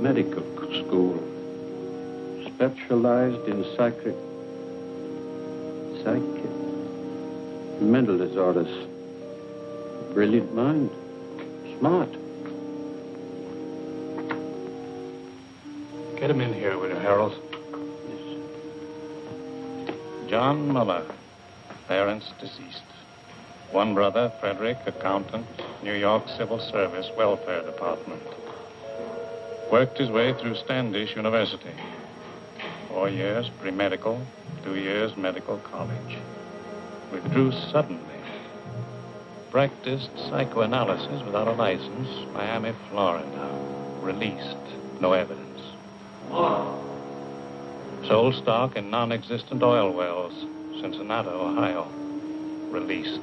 medical school, specialized in mental disorders. Brilliant mind, smart. Get him in here, will you, Harold? Yes. John Muller, parents deceased. One brother, Frederick, accountant, New York Civil Service Welfare Department. Worked his way through Standish University. 4 years pre-medical, 2 years medical college. Withdrew suddenly. Practiced psychoanalysis without a license, Miami, Florida. Released, no evidence. Sold stock in non-existent oil wells, Cincinnati, Ohio. Released.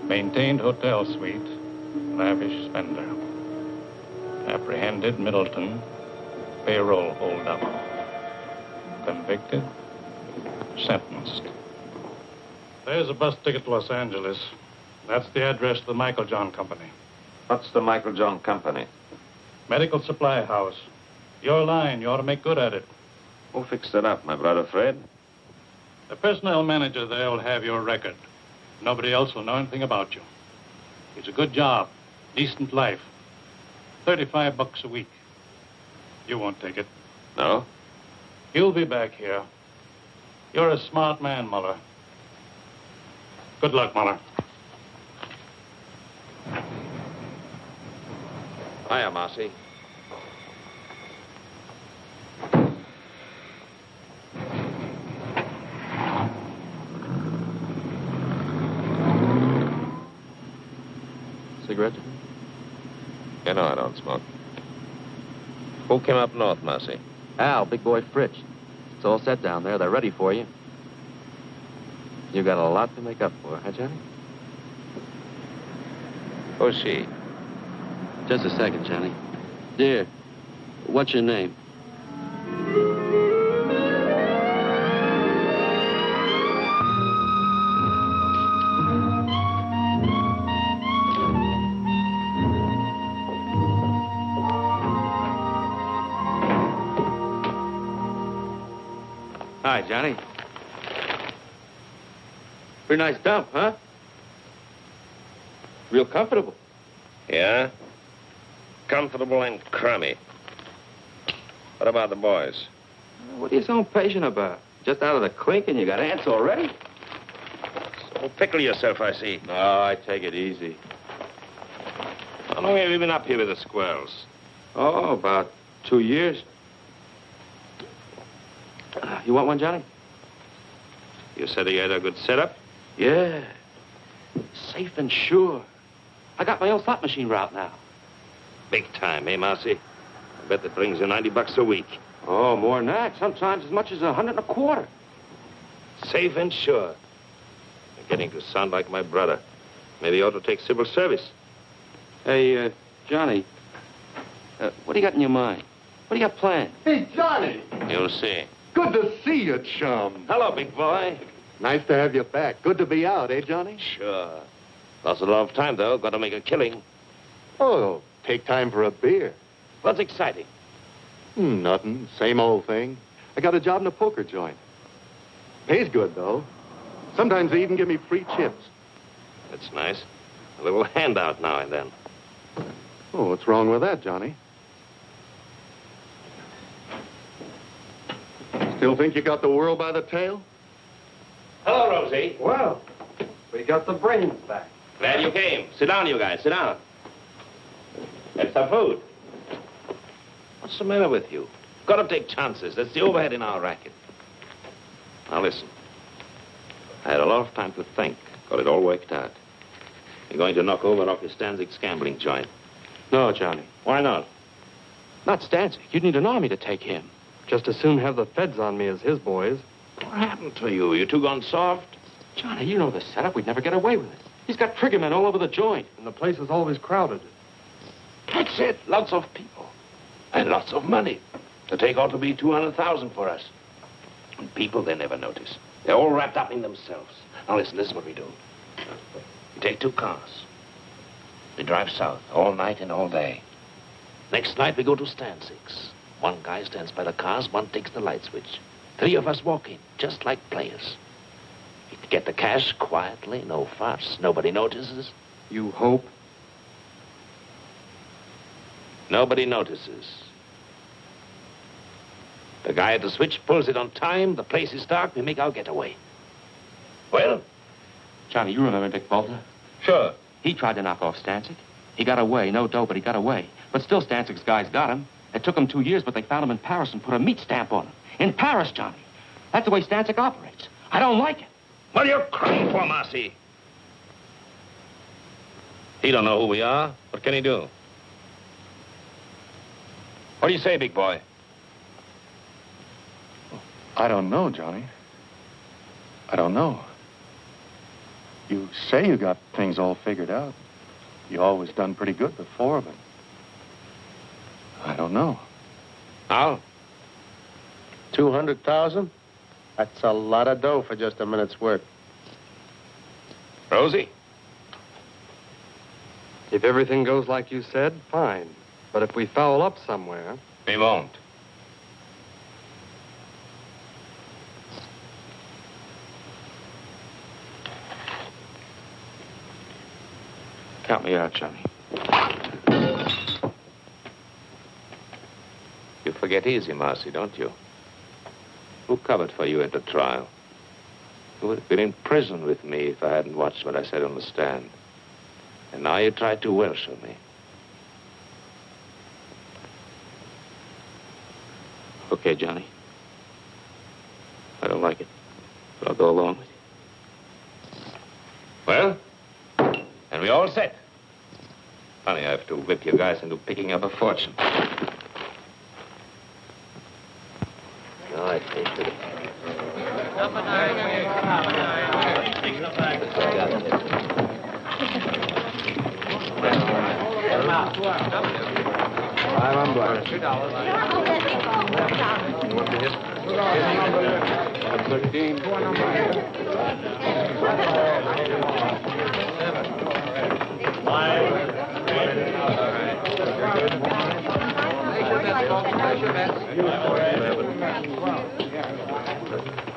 Maintained hotel suite, lavish spender. Apprehended Middleton, payroll holdup. Convicted, sentenced. There's a bus ticket to Los Angeles. That's the address of the Michael John Company. What's the Michael John Company? Medical supply house. Your line, you ought to make good at it. Who fixed it up, my brother Fred? The personnel manager there will have your record. Nobody else will know anything about you. It's a good job, decent life. $35 a week. You won't take it. No? You'll be back here. You're a smart man, Muller. Good luck, Muller. Hiya, Marcy. Cigarette? You know I don't smoke. Who came up north, Marcy? Al, big boy Fritz. It's all set down there. They're ready for you. You got a lot to make up for, huh, Johnny? Who's she? Just a second, Johnny. Dear, what's your name? Hi, Johnny. Pretty nice dump, huh? Real comfortable. Yeah? Comfortable and crummy. What about the boys? What are you so impatient about? Just out of the clink and you got ants already? So pickle yourself, I see. No, I take it easy. How long have you been up here with the squirrels? Oh, about 2 years. You want one, Johnny? You said you had a good setup? Yeah. Safe and sure. I got my own slot machine route now. Big time, eh, Marcy? I bet that brings you $90 a week. Oh, more than that. Sometimes as much as $125. Safe and sure. You're getting to sound like my brother. Maybe you ought to take civil service. Hey, Johnny. What do you got in your mind? What do you got planned? Hey, Johnny. You'll see. Good to see you, chum. Hello, big boy. Nice to have you back. Good to be out, eh, Johnny? Sure. Lost a lot of time, though. Got to make a killing. Oh, take time for a beer. What's exciting? Nothing. Same old thing. I got a job in a poker joint. Pays good, though. Sometimes they even give me free chips. That's nice. A little handout now and then. Oh, what's wrong with that, Johnny? Still think you got the world by the tail? Hello, Rosie. Well, we got the brains back. Glad you came. Sit down, you guys. Sit down. Have some food. What's the matter with you? Got to take chances. That's the overhead in our racket. Now, listen. I had a lot of time to think. Got it all worked out. You're going to knock over Rocky Stanzig's gambling joint. No, Johnny. Why not? Not Stanzik. You'd need an army to take him. Just as soon have the feds on me as his boys. What happened to you? You two gone soft? Johnny, you know the setup. We'd never get away with it. He's got triggermen all over the joint. And the place is always crowded. That's it. Lots of people. And lots of money. The take ought to be $200,000 for us. And people, they never notice. They're all wrapped up in themselves. Now, listen, this is what we do. We take 2 cars. We drive south all night and all day. Next night, we go to stand 6. One guy stands by the cars, one takes the light switch. 3 of us walk in, just like players. We get the cash quietly, no fuss. Nobody notices. You hope? Nobody notices. The guy at the switch pulls it on time. The place is dark. We make our getaway. Well? Johnny, you remember Dick Bolter? Sure. He tried to knock off Stancic. He got away. No dough, but he got away. But still, Stancic's guys got him. It took him 2 years, but they found him in Paris and put a meat stamp on him. In Paris, Johnny. That's the way Stancic operates. I don't like it. What are you crying for, Marcy? He don't know who we are. What can he do? What do you say, big boy? I don't know, Johnny. I don't know. You say you got things all figured out. You always done pretty good before, but I don't know. How? 200,000? That's a lot of dough for just a minute's work. Rosie? If everything goes like you said, fine. But if we foul up somewhere... We won't. Count me out, Johnny. You forget easy, Marcy, don't you? Who covered for you at the trial? You would have been in prison with me if I hadn't watched what I said on the stand. And now you try to Welsh with me. Okay, Johnny. I don't like it, but I'll go along with you. Well? And we all set. Funny, I have to whip you guys into picking up a fortune. No, I paid for it. Number 9. Take the back. $5 on black.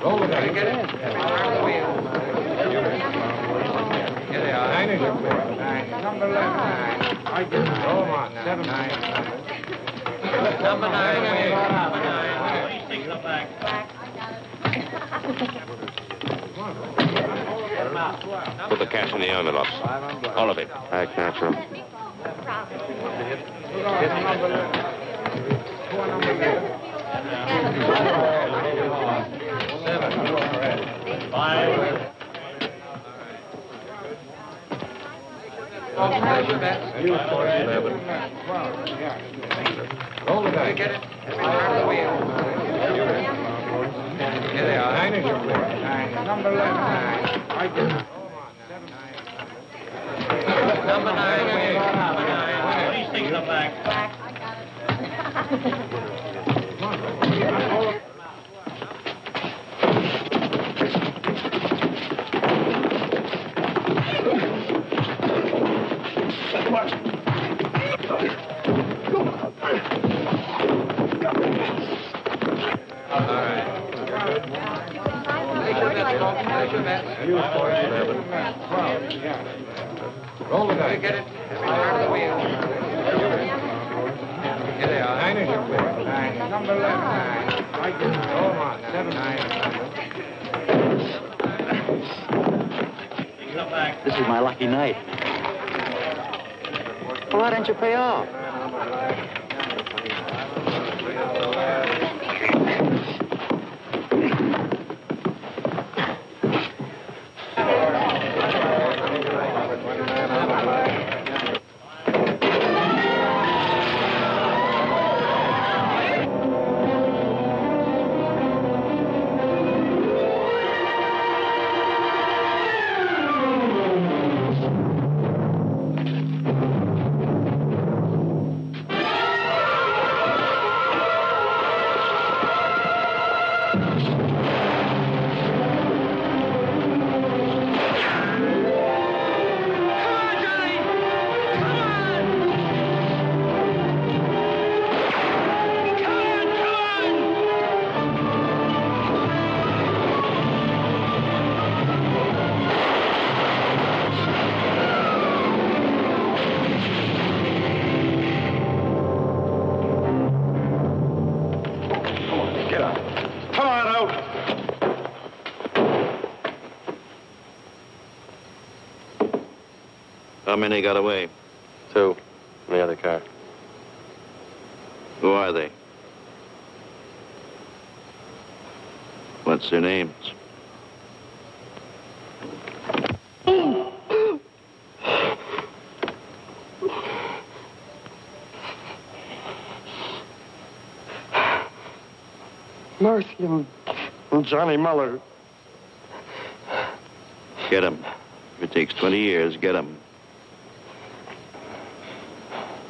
Roll it. Get it. Here they are. 9 is your bid. 9. Number 11. I get it. Roll them on. 7. 9. Number 9. Number 9. Please take them back. Put the cash in the envelopes. All of it. Act natural. Roll the dice. Get it. Turn the wheel. Here they are. 9 is your bid. 9. Number 11. 9. I get it. Number 9. Number 9. Please take them back. Roll the dice. Get it. Turn the wheel. Here they are. 9 is your bid. 9. Number 11. 9. I get it. Roll them on. 7. 9. This is my lucky night. Well, why don't you pay off? many got away? 2 in the other car. Who are they? What's their names? Marcy and Johnny Muller. Get him. If it takes 20 years, get him.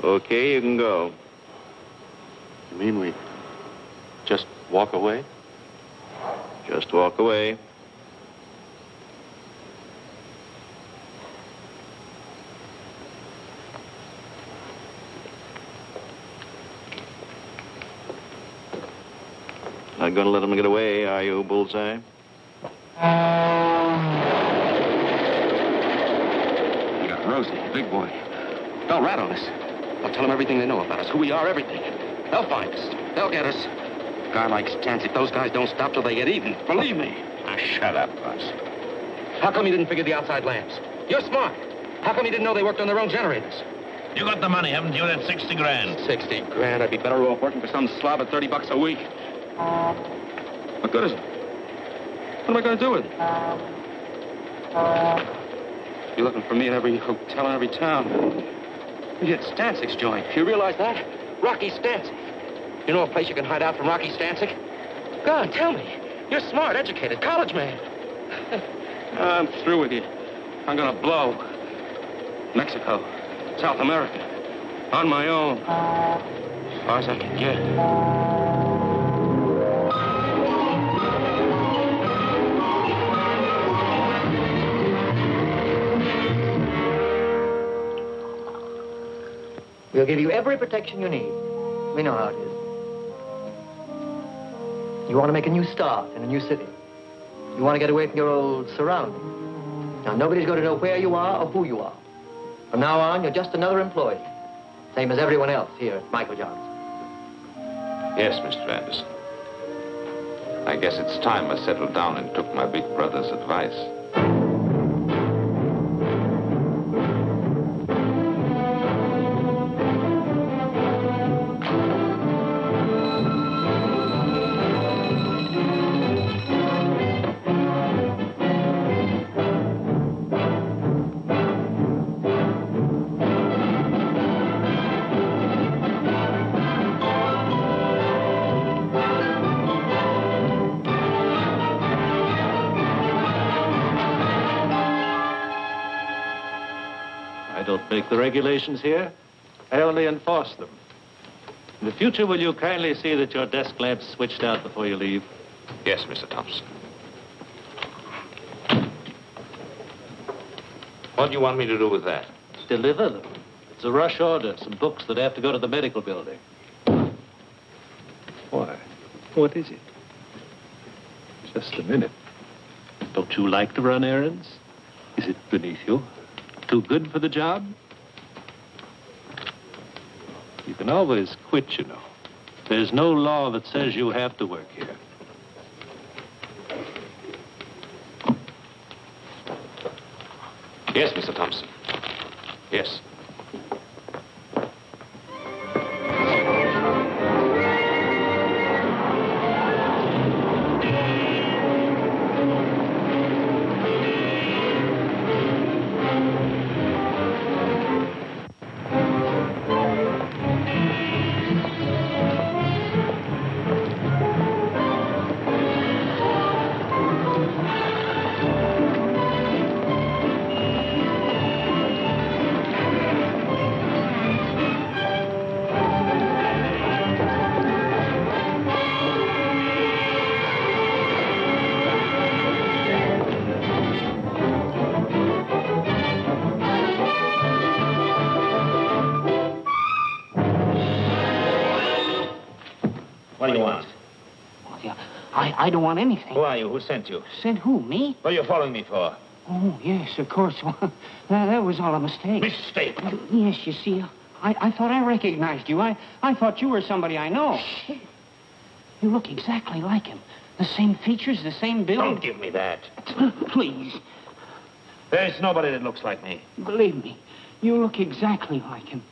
Okay, you can go. You mean we just walk away? Just walk away. Not gonna let him get away, are you, Bullseye? You got Rosie, big boy. They'll rat on us. They'll tell them everything they know about us, who we are, everything. They'll find us. They'll get us. A guy like Stancic, those guys don't stop till they get even. Believe me. Ah, shut up, Buzz. How come you didn't figure the outside lamps? You're smart. How come you didn't know they worked on their own generators? You got the money, haven't you? That 60 grand. 60 grand. I'd be better off working for some slob at $30 a week. What good is it? What am I going to do with it? You're looking for me in every hotel in every town. You hit Stancic's joint. You realize that? Rocky Stancic. You know a place you can hide out from Rocky Stancic? Go on, tell me. You're smart, educated, college man. I'm through with you. I'm going to blow. Mexico, South America, on my own. As far as I can get. We'll give you every protection you need. We know how it is. You want to make a new start in a new city. You want to get away from your old surroundings. Now, nobody's going to know where you are or who you are. From now on, you're just another employee. Same as everyone else here at Michael Johnson. Yes, Mr. Anderson. I guess it's time I settled down and took my big brother's advice. I don't make the regulations here. I only enforce them. In the future, will you kindly see that your desk lamp's switched out before you leave? Yes, Mr. Thompson. What do you want me to do with that? Deliver them. It's a rush order. Some books that have to go to the medical building. Why? What is it? Just a minute. Don't you like to run errands? Is it beneath you? Too good for the job? You can always quit, you know. There's no law that says you have to work here. Yes, Mr. Thompson. Yes. What do you want? Well, yeah, I don't want anything. Who are you? Who sent you? Sent who, me? What are you following me for? Oh, yes, of course. Well, that was all a mistake. Mistake? Yes, you see, I thought I recognized you. I thought you were somebody I know. You look exactly like him. The same features, the same build. Don't give me that. Please, There's nobody that looks like me. believe me. You look exactly like him.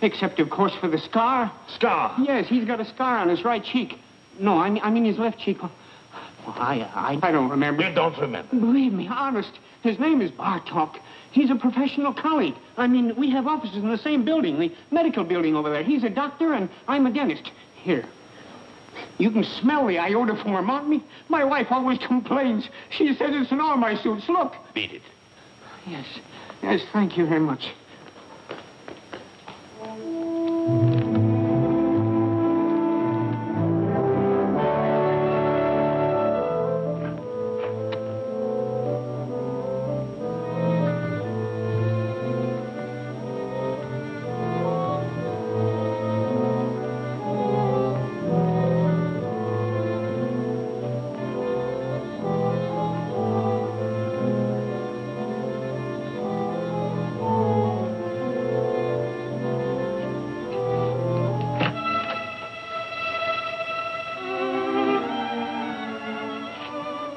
Except, of course, for the scar. Scar? Yes, he's got a scar on his right cheek. No, I mean his left cheek. Well, I don't remember. You don't remember? Believe me, honest. His name is Bartok. He's a professional colleague. I mean, we have offices in the same building, the medical building over there. He's a doctor, and I'm a dentist. Here. You can smell the iodoform on me. My wife always complains. She says it's in all my suits. Look. Beat it. Yes. Yes, thank you very much.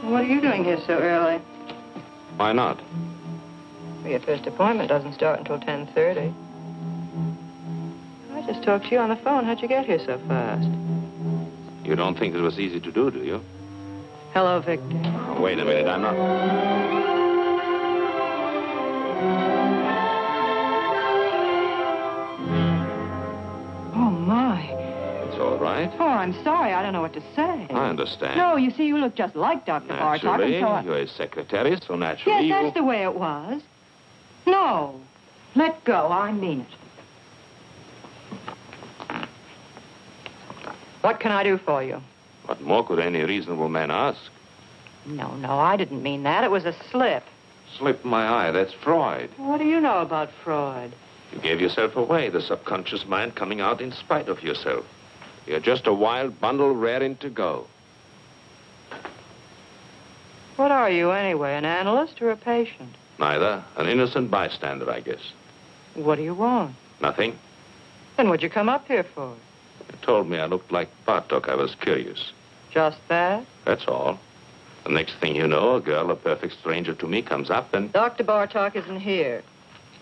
What are you doing here so early? Why not? Well, your first appointment doesn't start until 10:30. I just talked to you on the phone. How'd you get here so fast? You don't think it was easy to do you? Hello, Victor. Oh, wait a minute, I'm not... Oh, my. It's all right. Oh, I'm sorry. I don't know what to say. I understand. No, you see, you look just like Dr. Bartok. Naturally, And so I... you're his secretary, so naturally Yes, that's the way it was. No. Let go. I mean it. What can I do for you? What more could any reasonable man ask? No, I didn't mean that. It was a slip. Slip my eye, that's Freud. What do you know about Freud? You gave yourself away, the subconscious mind coming out in spite of yourself. You're just a wild bundle raring to go. What are you, anyway, an analyst or a patient? Neither. An innocent bystander, I guess. What do you want? Nothing. Then what'd you come up here for? You told me I looked like Bartok. I was curious. Just that? That's all. The next thing you know, a girl, a perfect stranger to me, comes up and... Dr. Bartok isn't here.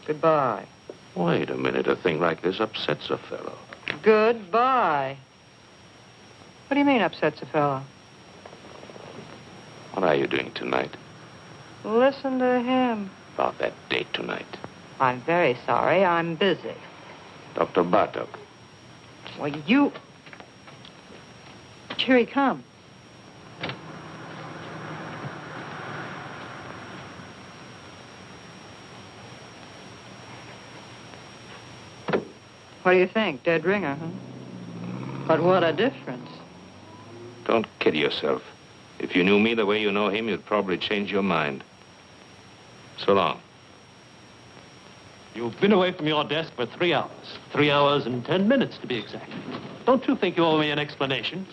Goodbye. Wait a minute. A thing like this upsets a fellow. Goodbye. What do you mean upsets a fellow? What are you doing tonight? Listen to him. About that date tonight. I'm very sorry. I'm busy. Dr. Bartok. Well, you... Here he comes. What do you think? Dead ringer, huh? But what a difference. Don't kid yourself. If you knew me the way you know him, you'd probably change your mind. So long. You've been away from your desk for 3 hours. 3 hours and 10 minutes, to be exact. Don't you think you owe me an explanation?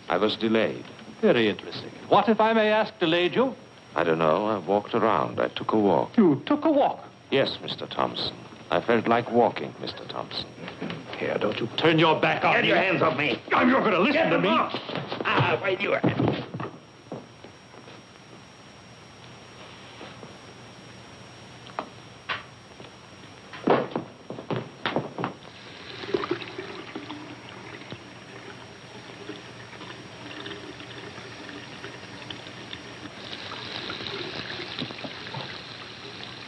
I was delayed. Very interesting. What, if I may ask, delayed you? I don't know. I walked around. I took a walk. You took a walk? Yes, Mr. Thompson. I felt like walking, Mr. Thompson. Here, don't you turn your back on me. Get your hands off me. Oh, you're going to listen to me. Wait, you...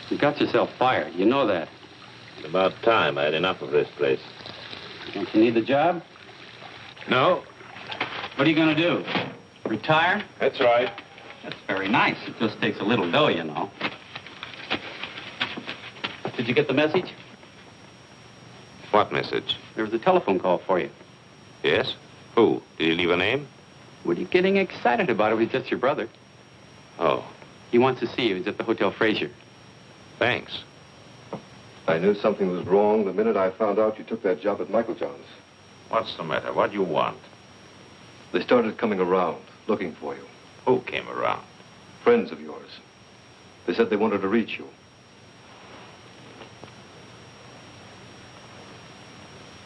You got yourself fired. You know that. It's about time. I had enough of this place. Don't you need the job? No. What are you going to do? Retire? That's right. That's very nice. It just takes a little dough, you know. Did you get the message? What message? There was a telephone call for you. Yes? Who? Did he leave a name? What are you getting excited about? It was just your brother. Oh. He wants to see you. He's at the Hotel Fraser. Thanks. I knew something was wrong the minute I found out you took that job at Michael John's. What's the matter? What do you want? They started coming around, looking for you. Who came around? Friends of yours. They said they wanted to reach you.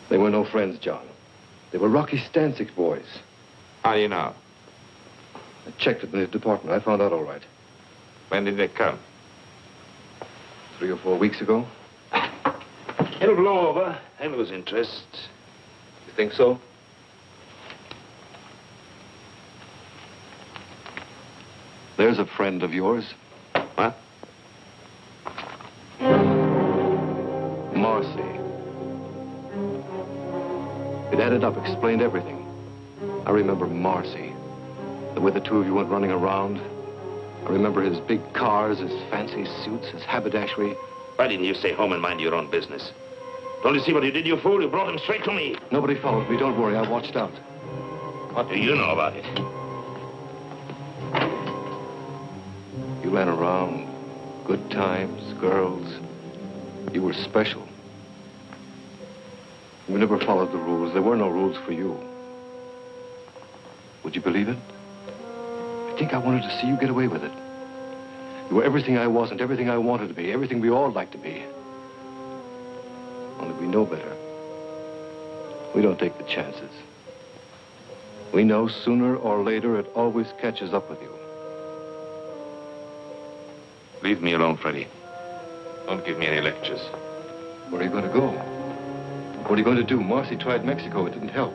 They were no friends, John. They were Rocky Stanczyk's boys. How do you know? I checked it in his department. I found out all right. When did they come? 3 or 4 weeks ago. It'll blow over. I lose interest. You think so? There's a friend of yours. What? Marcy. It added up, explained everything. I remember Marcy. The way the two of you went running around. I remember his big cars, his fancy suits, his haberdashery. Why didn't you stay home and mind your own business? Don't you see what you did, you fool? You brought him straight to me. Nobody followed me. Don't worry. I watched out. What do you know about it? You ran around. Good times, girls. You were special. You never followed the rules. There were no rules for you. Would you believe it? I think I wanted to see you get away with it. You were everything I wasn't, everything I wanted to be, everything we all like to be. Only we know better. We don't take the chances. We know sooner or later it always catches up with you. Leave me alone, Freddie. Don't give me any lectures. Where are you going to go? What are you going to do? Marcy tried Mexico. It didn't help.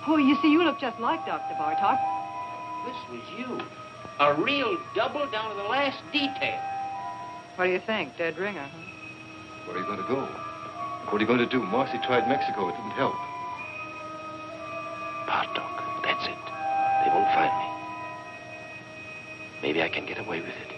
Oh, you see, you look just like Dr. Bartok. This was you. A real double down to the last detail. What do you think? Dead ringer, huh? Where are you going to go? What are you going to do? Marcy tried Mexico. It didn't help. Bartok. find me. Maybe I can get away with it.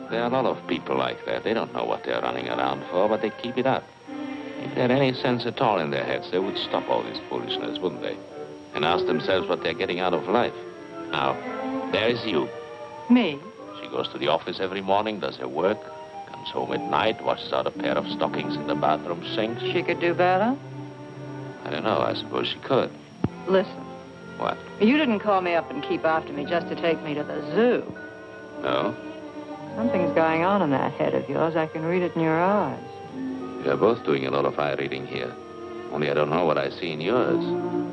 There are a lot of people like that. They don't know what they're running around for, but they keep it up. If they had any sense at all in their heads, they would stop all this foolishness, wouldn't they? And ask themselves what they're getting out of life. Now, there's you. Me? She goes to the office every morning, does her work, comes home at night, washes out a pair of stockings in the bathroom sink. She could do better? I don't know. I suppose she could. Listen. What? You didn't call me up and keep after me just to take me to the zoo. No? Something's going on in that head of yours. I can read it in your eyes. You're both doing a lot of eye reading here. Only I don't know what I see in yours.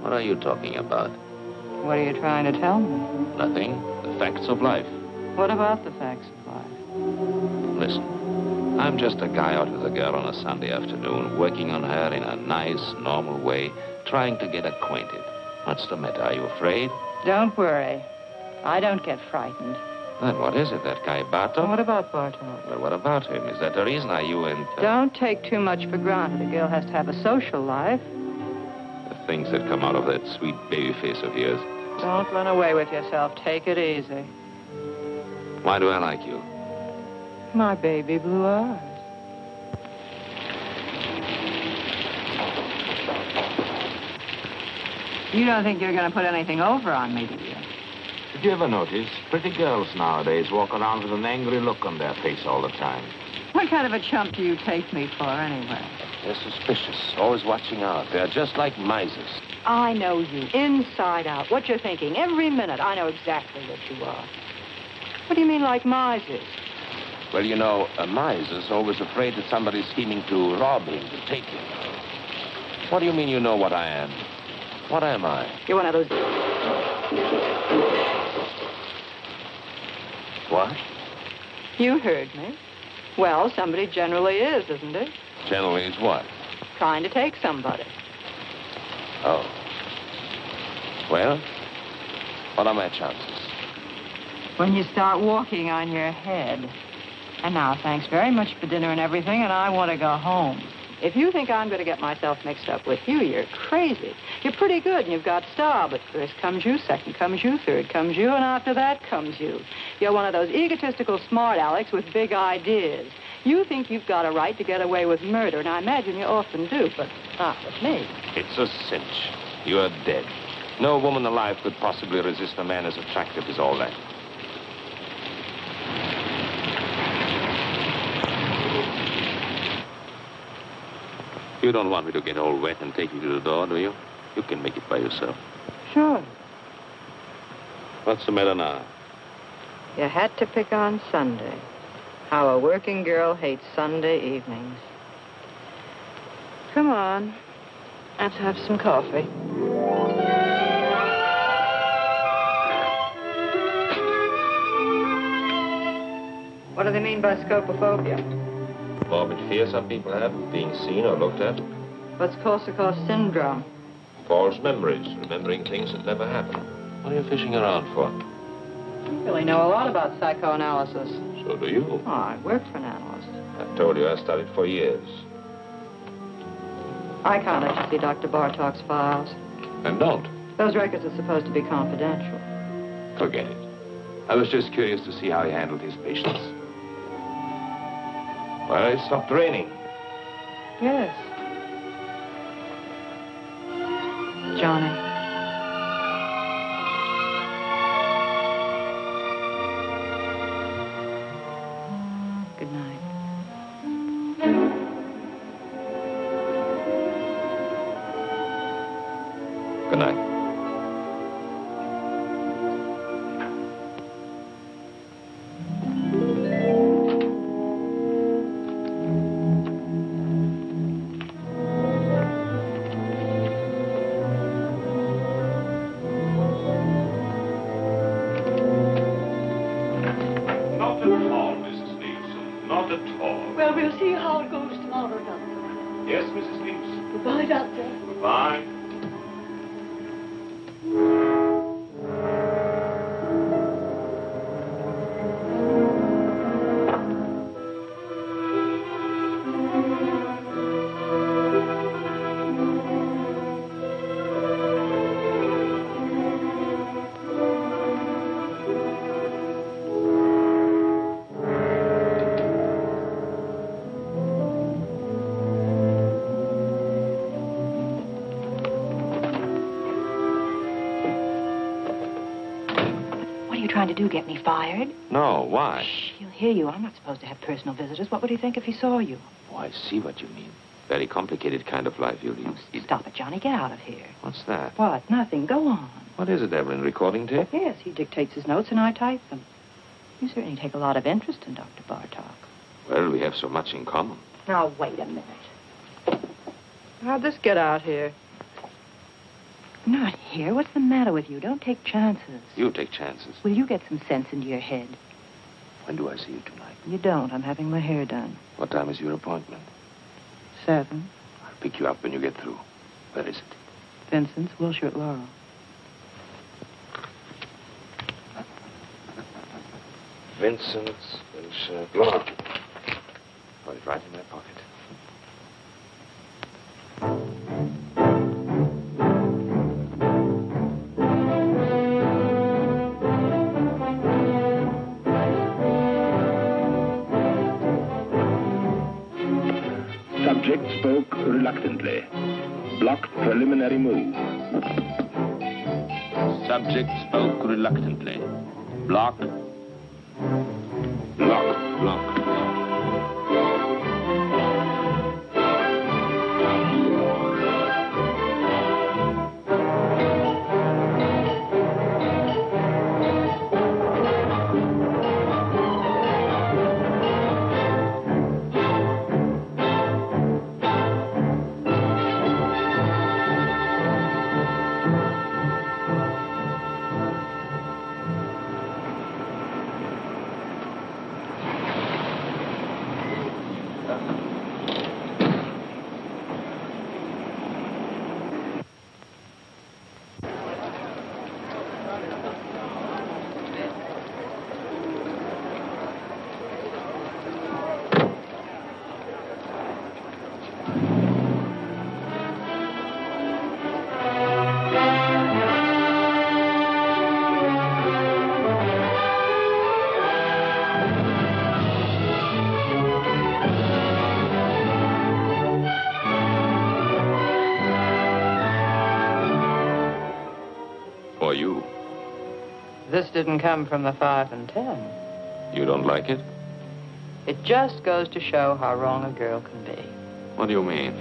What are you talking about? What are you trying to tell me? Nothing. The facts of life. What about the facts of life? Listen, I'm just a guy out with a girl on a Sunday afternoon, working on her in a nice, normal way, trying to get acquainted. What's the matter? Are you afraid? Don't worry. I don't get frightened. Then what is it, that guy Bartok? What about Bartok? Well, what about him? Is that the reason? Are you in... Don't take too much for granted. A girl has to have a social life. The things that come out of that sweet baby face of yours. Don't run away with yourself. Take it easy. Why do I like you? My baby blue eyes. You don't think you're going to put anything over on me, do you? Did you ever notice pretty girls nowadays walk around with an angry look on their face all the time? What kind of a chump do you take me for, anyway? They're suspicious, always watching out. They're just like misers. I know you, inside out. What you're thinking, every minute. I know exactly what you are. What do you mean, like misers? Well, you know, a miser's always afraid that somebody's scheming to rob him, to take him. What do you mean you know what I am? What am I? You're one of those... What? You heard me. Well, somebody generally is, isn't it? Generally is what? Trying to take somebody. Oh. Well, what are my chances? When you start walking on your head. And now, thanks very much for dinner and everything, and I want to go home. If you think I'm going to get myself mixed up with you, you're crazy. You're pretty good, and you've got style, but first comes you, second comes you, third comes you, and after that comes you. You're one of those egotistical smart Alecks with big ideas. You think you've got a right to get away with murder, and I imagine you often do, but not with me. It's a cinch. You're dead. No woman alive could possibly resist a man as attractive as all that. You don't want me to get all wet and take you to the door, do you? You can make it by yourself. Sure. What's the matter now? You had to pick on Sunday. How a working girl hates Sunday evenings. Come on. Let's have some coffee. What do they mean by scopophobia? Morbid fear some people have of being seen or looked at. What's Korsakoff syndrome? False memories, remembering things that never happened. What are you fishing around for? You really know a lot about psychoanalysis. So do you. Oh, I work for an analyst. I told you I studied for years. I can't let you see Dr. Bartok's files. And don't. Those records are supposed to be confidential. Forget it. I was just curious to see how he handled his patients. Well, it stopped raining. Yes. Johnny. Good night. Good night. Well, we'll see how it goes tomorrow, Doctor. Yes, Mrs. Leaps. Goodbye, Doctor. Goodbye. trying to do, get me fired? No, why? Shh, he'll hear you. I'm not supposed to have personal visitors. What would he think if he saw you? Oh, I see what you mean. Very complicated kind of life you lead. Stop it, Johnny. Get out of here. What's that? What? Nothing. Go on. What is it, Evelyn? Recording tape? Yes, he dictates his notes and I type them. You certainly take a lot of interest in Dr. Bartok. Well, we have so much in common. Now, wait a minute. How'd this get out here? Not here. What's the matter with you? Don't take chances. You take chances. Will you get some sense into your head? When do I see you tonight? You don't. I'm having my hair done. What time is your appointment? 7. I'll pick you up when you get through. Where is it? Vincent's, Wilshire at Laurel. Vincent's, Wilshire, Laurel. Got it right in my pocket. Subject spoke reluctantly. Blocked preliminary move. Subject spoke reluctantly. Block. Block. Block. For you. This didn't come from the 5 and 10. You don't like it? It just goes to show how wrong a girl can be. What do you mean?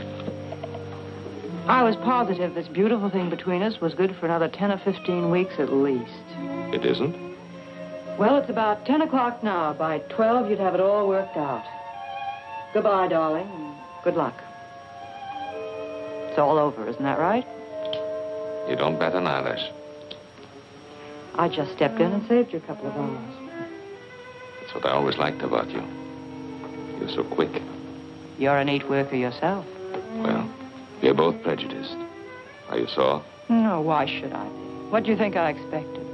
I was positive this beautiful thing between us was good for another 10 or 15 weeks at least. It isn't? Well, it's about 10 o'clock now. By 12, you'd have it all worked out. Goodbye, darling, and good luck. It's all over, isn't that right? You don't bat an eyelash. I just stepped in and saved you a couple of hours. That's what I always liked about you. You're so quick. You're a neat worker yourself. Well, we're both prejudiced. Are you sore? No, why should I be? What do you think I expected?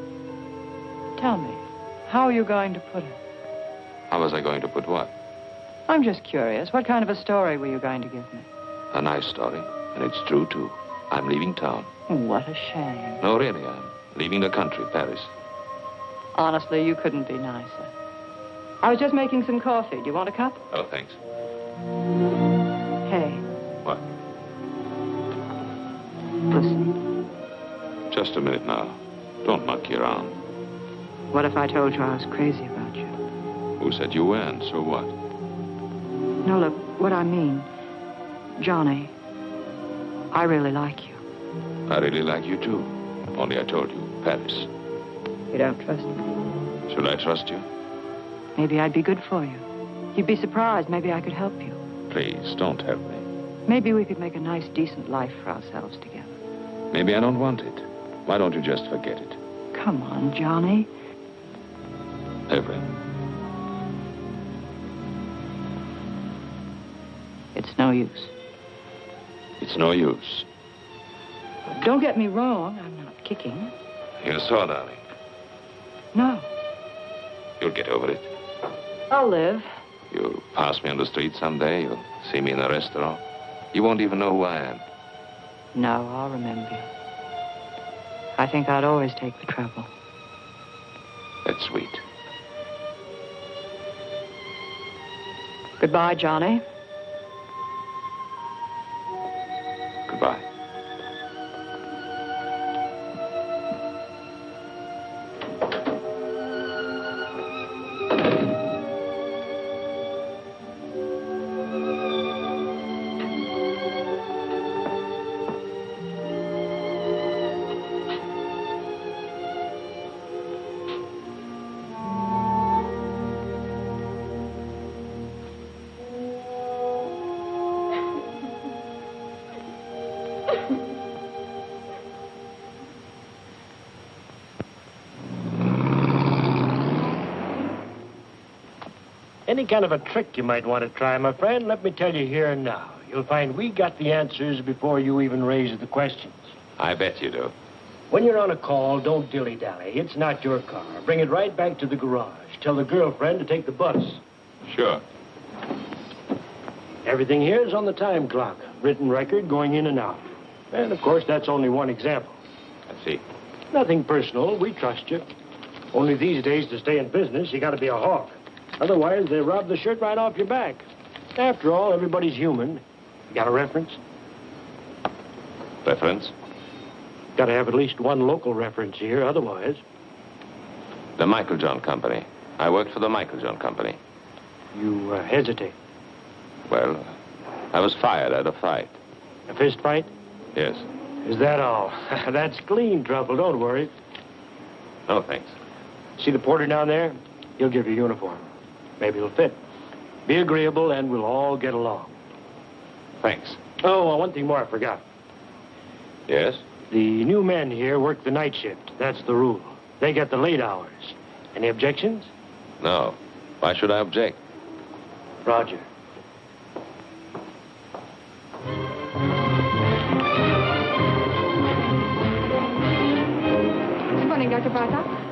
Tell me, how are you going to put it? How was I going to put what? I'm just curious. What kind of a story were you going to give me? A nice story. And it's true, too. I'm leaving town. What a shame. No, really, I'm leaving the country, Paris. Honestly, you couldn't be nicer. I was just making some coffee. Do you want a cup? Oh, thanks. Hey. What? Listen. Just a minute now. Don't monkey around. What if I told you I was crazy about you? Who said you weren't? So what? No, look, what I mean, Johnny, I really like you. I really like you, too. Only I told you, Paris. You don't trust me? Should I trust you? Maybe I'd be good for you. You'd be surprised. Maybe I could help you. Please, don't help me. Maybe we could make a nice, decent life for ourselves together. Maybe I don't want it. Why don't you just forget it? Come on, Johnny. Evelyn. It's no use. It's no use. Don't get me wrong. I'm not kicking. You're sore, darling. No. You'll get over it. I'll live. You'll pass me on the street someday. You'll see me in a restaurant. You won't even know who I am. No, I'll remember you. I think I'd always take the trouble. That's sweet. Goodbye, Johnny. Goodbye. Any kind of a trick you might want to try, my friend, let me tell you here and now. You'll find we got the answers before you even raise the questions. I bet you do. When you're on a call, don't dilly-dally. It's not your car. Bring it right back to the garage. Tell the girlfriend to take the bus. Sure. Everything here is on the time clock. Written record going in and out. And, of course, that's only one example. I see. Nothing personal. We trust you. Only these days, to stay in business, you got to be a hawk. Otherwise, they rob the shirt right off your back. After all, everybody's human. You got a reference? Reference? Got to have at least one local reference here, otherwise. The Michael John Company. I worked for the Michael John Company. You hesitate. Well, I was fired at a fight. A fist fight? Yes. Is that all? That's clean trouble, don't worry. No, thanks. See the porter down there? He'll give you a uniform. Maybe it'll fit. Be agreeable and we'll all get along. Thanks. Oh, one thing more I forgot. Yes? The new men here work the night shift. That's the rule. They get the late hours. Any objections? No. Why should I object? Roger. Good morning, Dr. Bartok.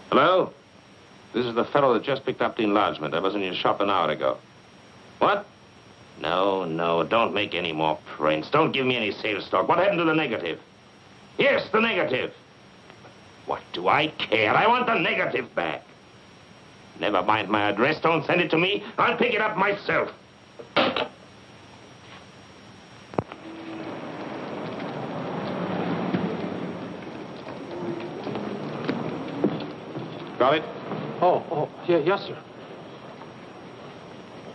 Hello? This is the fellow that just picked up the enlargement. I was in your shop an hour ago. What? No, don't make any more prints. Don't give me any sales talk. What happened to the negative? Yes, the negative. What do I care? I want the negative back. Never mind my address. Don't send it to me. I'll pick it up myself. Got it? Yeah, yes, sir.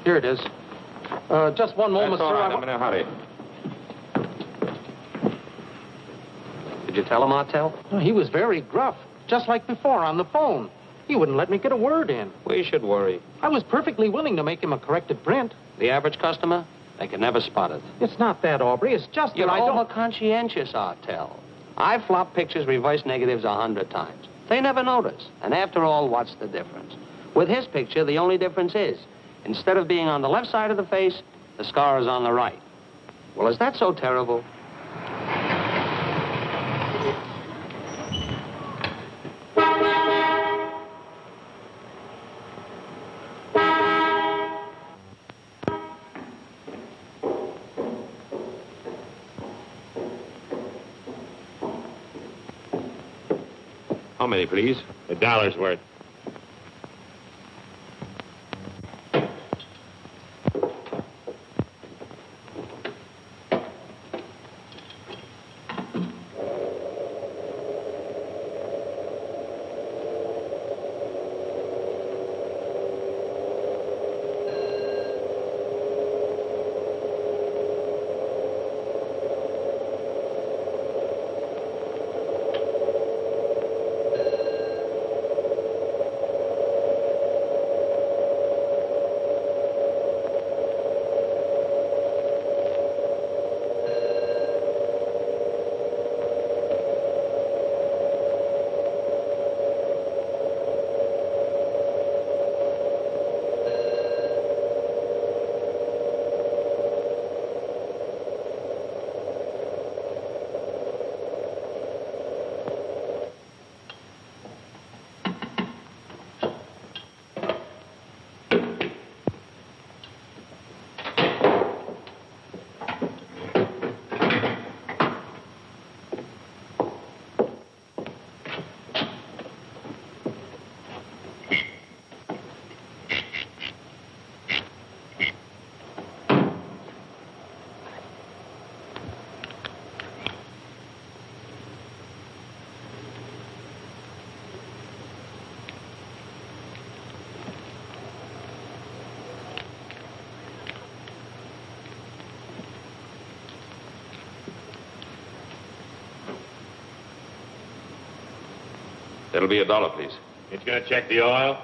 Here it is. Just one moment, That's all sir. right. I'm in a hurry. Did you tell him, Martel? He was very gruff, just like before on the phone. He wouldn't let me get a word in. We should worry. I was perfectly willing to make him a corrected print. The average customer? They can never spot it. It's not that, Aubrey. It's just You're that I don't... over-conscientious, Artell. I've flopped pictures, reverse negatives 100 times. They never notice. And after all, what's the difference? With his picture, the only difference is, instead of being on the left side of the face, the scar is on the right. Well, is that so terrible? How many, please? $1's worth. That'll be $1, please. It's gonna check the oil?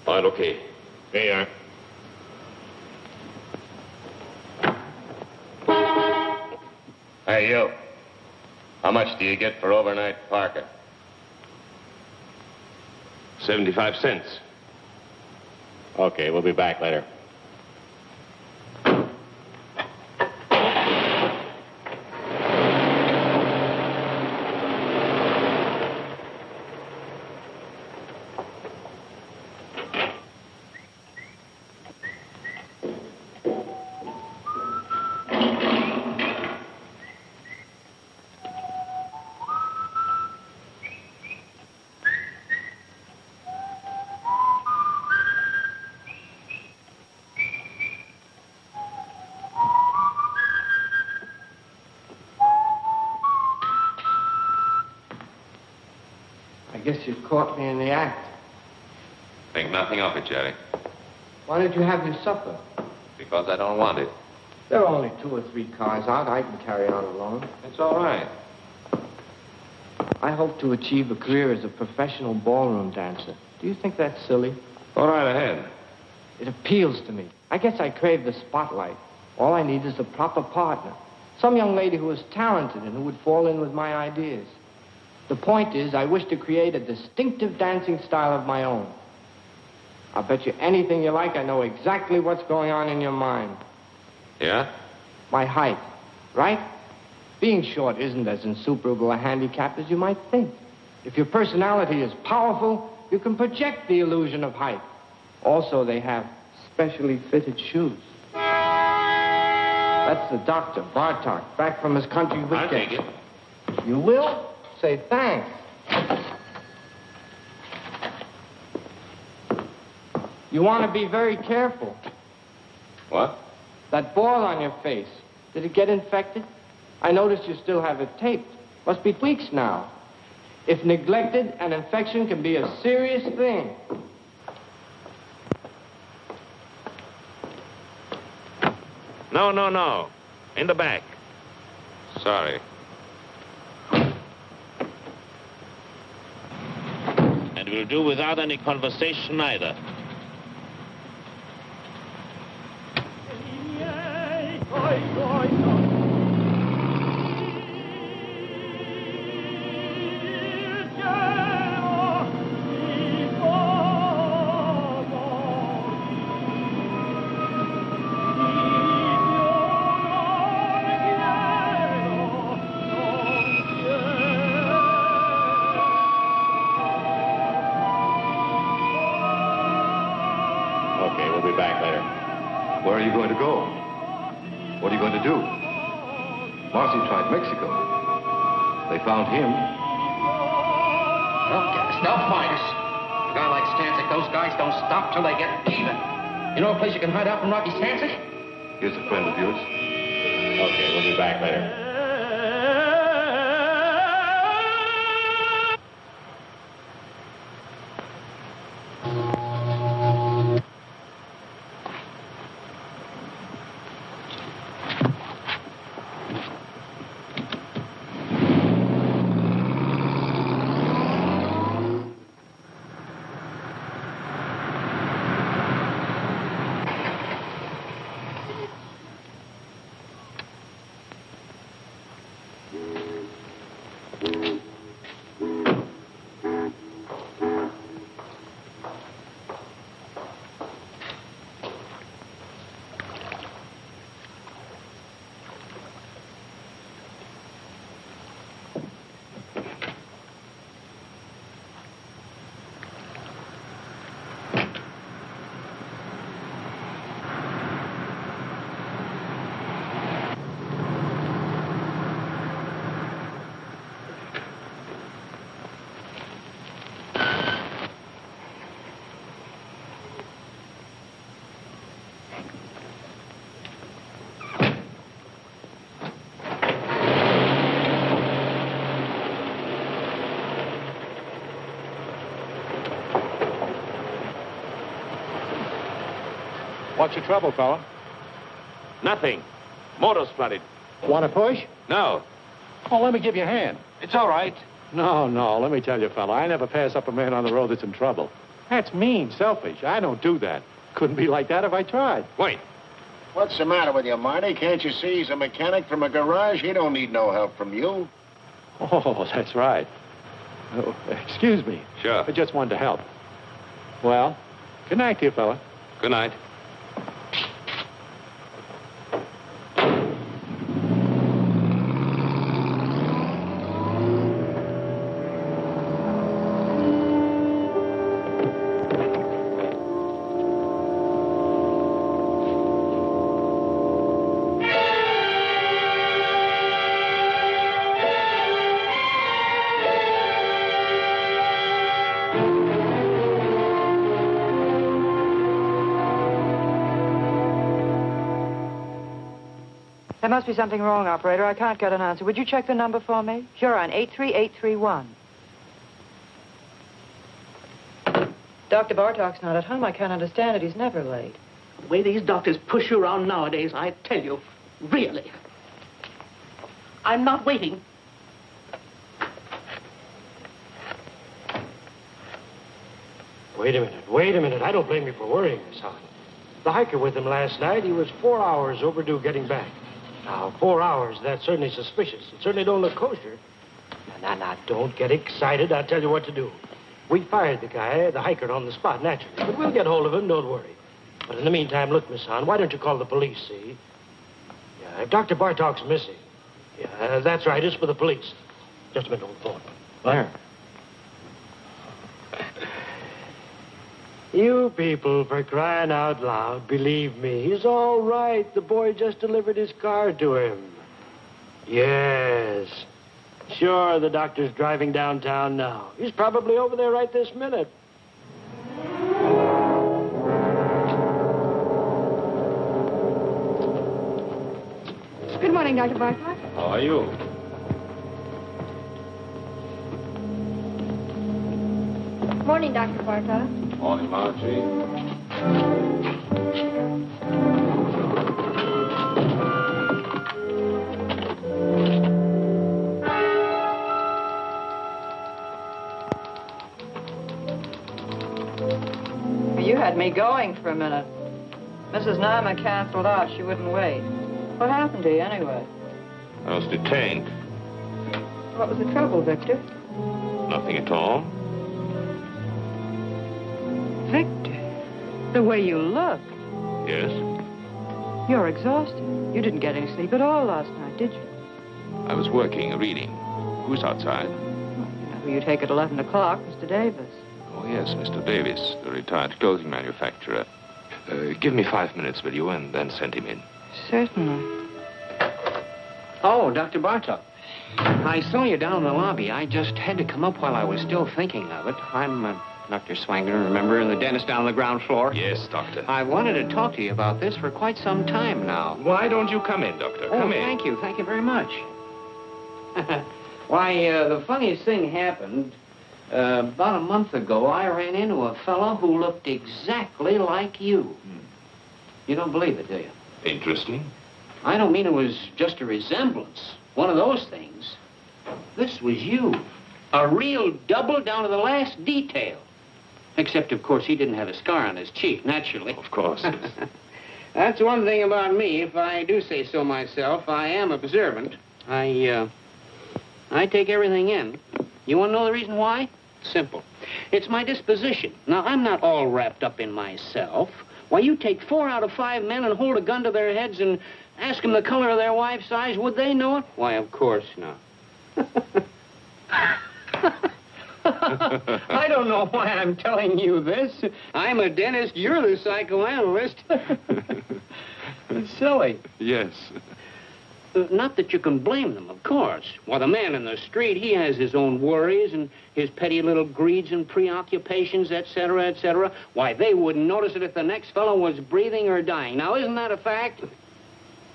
All right, okay. There you are. Hey, you. How much do you get for overnight parking? 75 cents. Okay, we'll be back later. I guess you caught me in the act. Think nothing of it, Jerry. Why did you have your supper? Because I don't want it. There are only 2 or 3 cars out. I can carry on alone. It's all right. I hope to achieve a career as a professional ballroom dancer. Do you think that's silly? Go right ahead. It appeals to me. I guess I crave the spotlight. All I need is a proper partner. Some young lady who is talented and who would fall in with my ideas. The point is, I wish to create a distinctive dancing style of my own. I'll bet you anything you like I know exactly what's going on in your mind. Yeah? My height, right? Being short isn't as insuperable a handicap as you might think. If your personality is powerful, you can project the illusion of height. Also, they have specially fitted shoes. That's the doctor, Bartok, back from his country weekend. I'll take it. You will? Say thanks. You want to be very careful. What? That boil on your face, did it get infected? I noticed you still have it taped. Must be weeks now. If neglected, an infection can be a serious thing. No, no, no. In the back. Sorry. And we'll do without any conversation either. Okay, we'll be back later. Where are you going to go? What are you going to do? Marcy tried Mexico. They found him. They'll get us. They'll find us. A guy like Stanzik, those guys don't stop till they get even. You know a place you can hide out from Rocky Stanzik? Here's a friend of yours. Okay, we'll be back later. What's your trouble, fella? Nothing. Motor's flooded. Want to push? No. Oh, let me give you a hand. It's all right. No, let me tell you, fella, I never pass up a man on the road that's in trouble. That's mean, selfish. I don't do that. Couldn't be like that if I tried. Wait. What's the matter with you, Marty? Can't you see he's a mechanic from a garage? He don't need no help from you. Oh, that's right. Oh, excuse me. Sure. I just wanted to help. Well, good night to you, fella. Good night. There must be something wrong, operator. I can't get an answer. Would you check the number for me? Sure, on 83831. Dr. Bartok's not at home. I can't understand it. He's never late. The way these doctors push you around nowadays, I tell you, really. I'm not waiting. Wait a minute. I don't blame you for worrying, Miss Hahn. The hiker with him last night, he was 4 hours overdue getting back. Now, 4 hours, that's certainly suspicious. It certainly don't look kosher. Now, don't get excited. I'll tell you what to do. We fired the guy, the hiker, on the spot, naturally. But we'll get hold of him, don't worry. But in the meantime, look, Miss Hahn, why don't you call the police, see? Yeah, if Dr. Bartok's missing. Yeah, that's right, it's for the police. Just a minute, old phone. There. You people, for crying out loud, believe me, he's all right. The boy just delivered his car to him. Yes. Sure, the doctor's driving downtown now. He's probably over there right this minute. Good morning, Dr. Bartlett. How are you? Morning, Dr. Barta. Morning, Margie. You had me going for a minute. Mrs. Nama canceled out. She wouldn't wait. What happened to you, anyway? I was detained. What was the trouble, Victor? Nothing at all. Victor, the way you look. Yes? You're exhausted. You didn't get any sleep at all last night, did you? I was working, reading. Who's outside? Who you take at 11 o'clock, Mr. Davis. Oh, yes, Mr. Davis, the retired clothing manufacturer. Give me 5 minutes, will you, and then send him in. Certainly. Oh, Dr. Bartok. I saw you down in the lobby. I just had to come up while I was still thinking of it. I'm Dr. Swanger, remember, the dentist down on the ground floor? Yes, Doctor. I wanted to talk to you about this for quite some time now. Why don't you come in, Doctor? Come in. Thank you. Thank you very much. Why, the funniest thing happened. About a month ago, I ran into a fellow who looked exactly like you. You don't believe it, do you? Interesting. I don't mean it was just a resemblance. One of those things. This was you. A real double down to the last detail. Except, of course, he didn't have a scar on his cheek, naturally. Of course. That's one thing about me. If I do say so myself, I am observant. I take everything in. You want to know the reason why? Simple. It's my disposition. Now, I'm not all wrapped up in myself. Why, you take 4 out of 5 men and hold a gun to their heads and ask them the color of their wife's eyes. Would they know it? Why, of course not. I don't know why I'm telling you this. I'm a dentist. You're the psychoanalyst. It's silly. Yes. Not that you can blame them, of course. Why, the man in the street, he has his own worries and his petty little greeds and preoccupations, etc., etc. Why, they wouldn't notice it if the next fellow was breathing or dying. Now, isn't that a fact?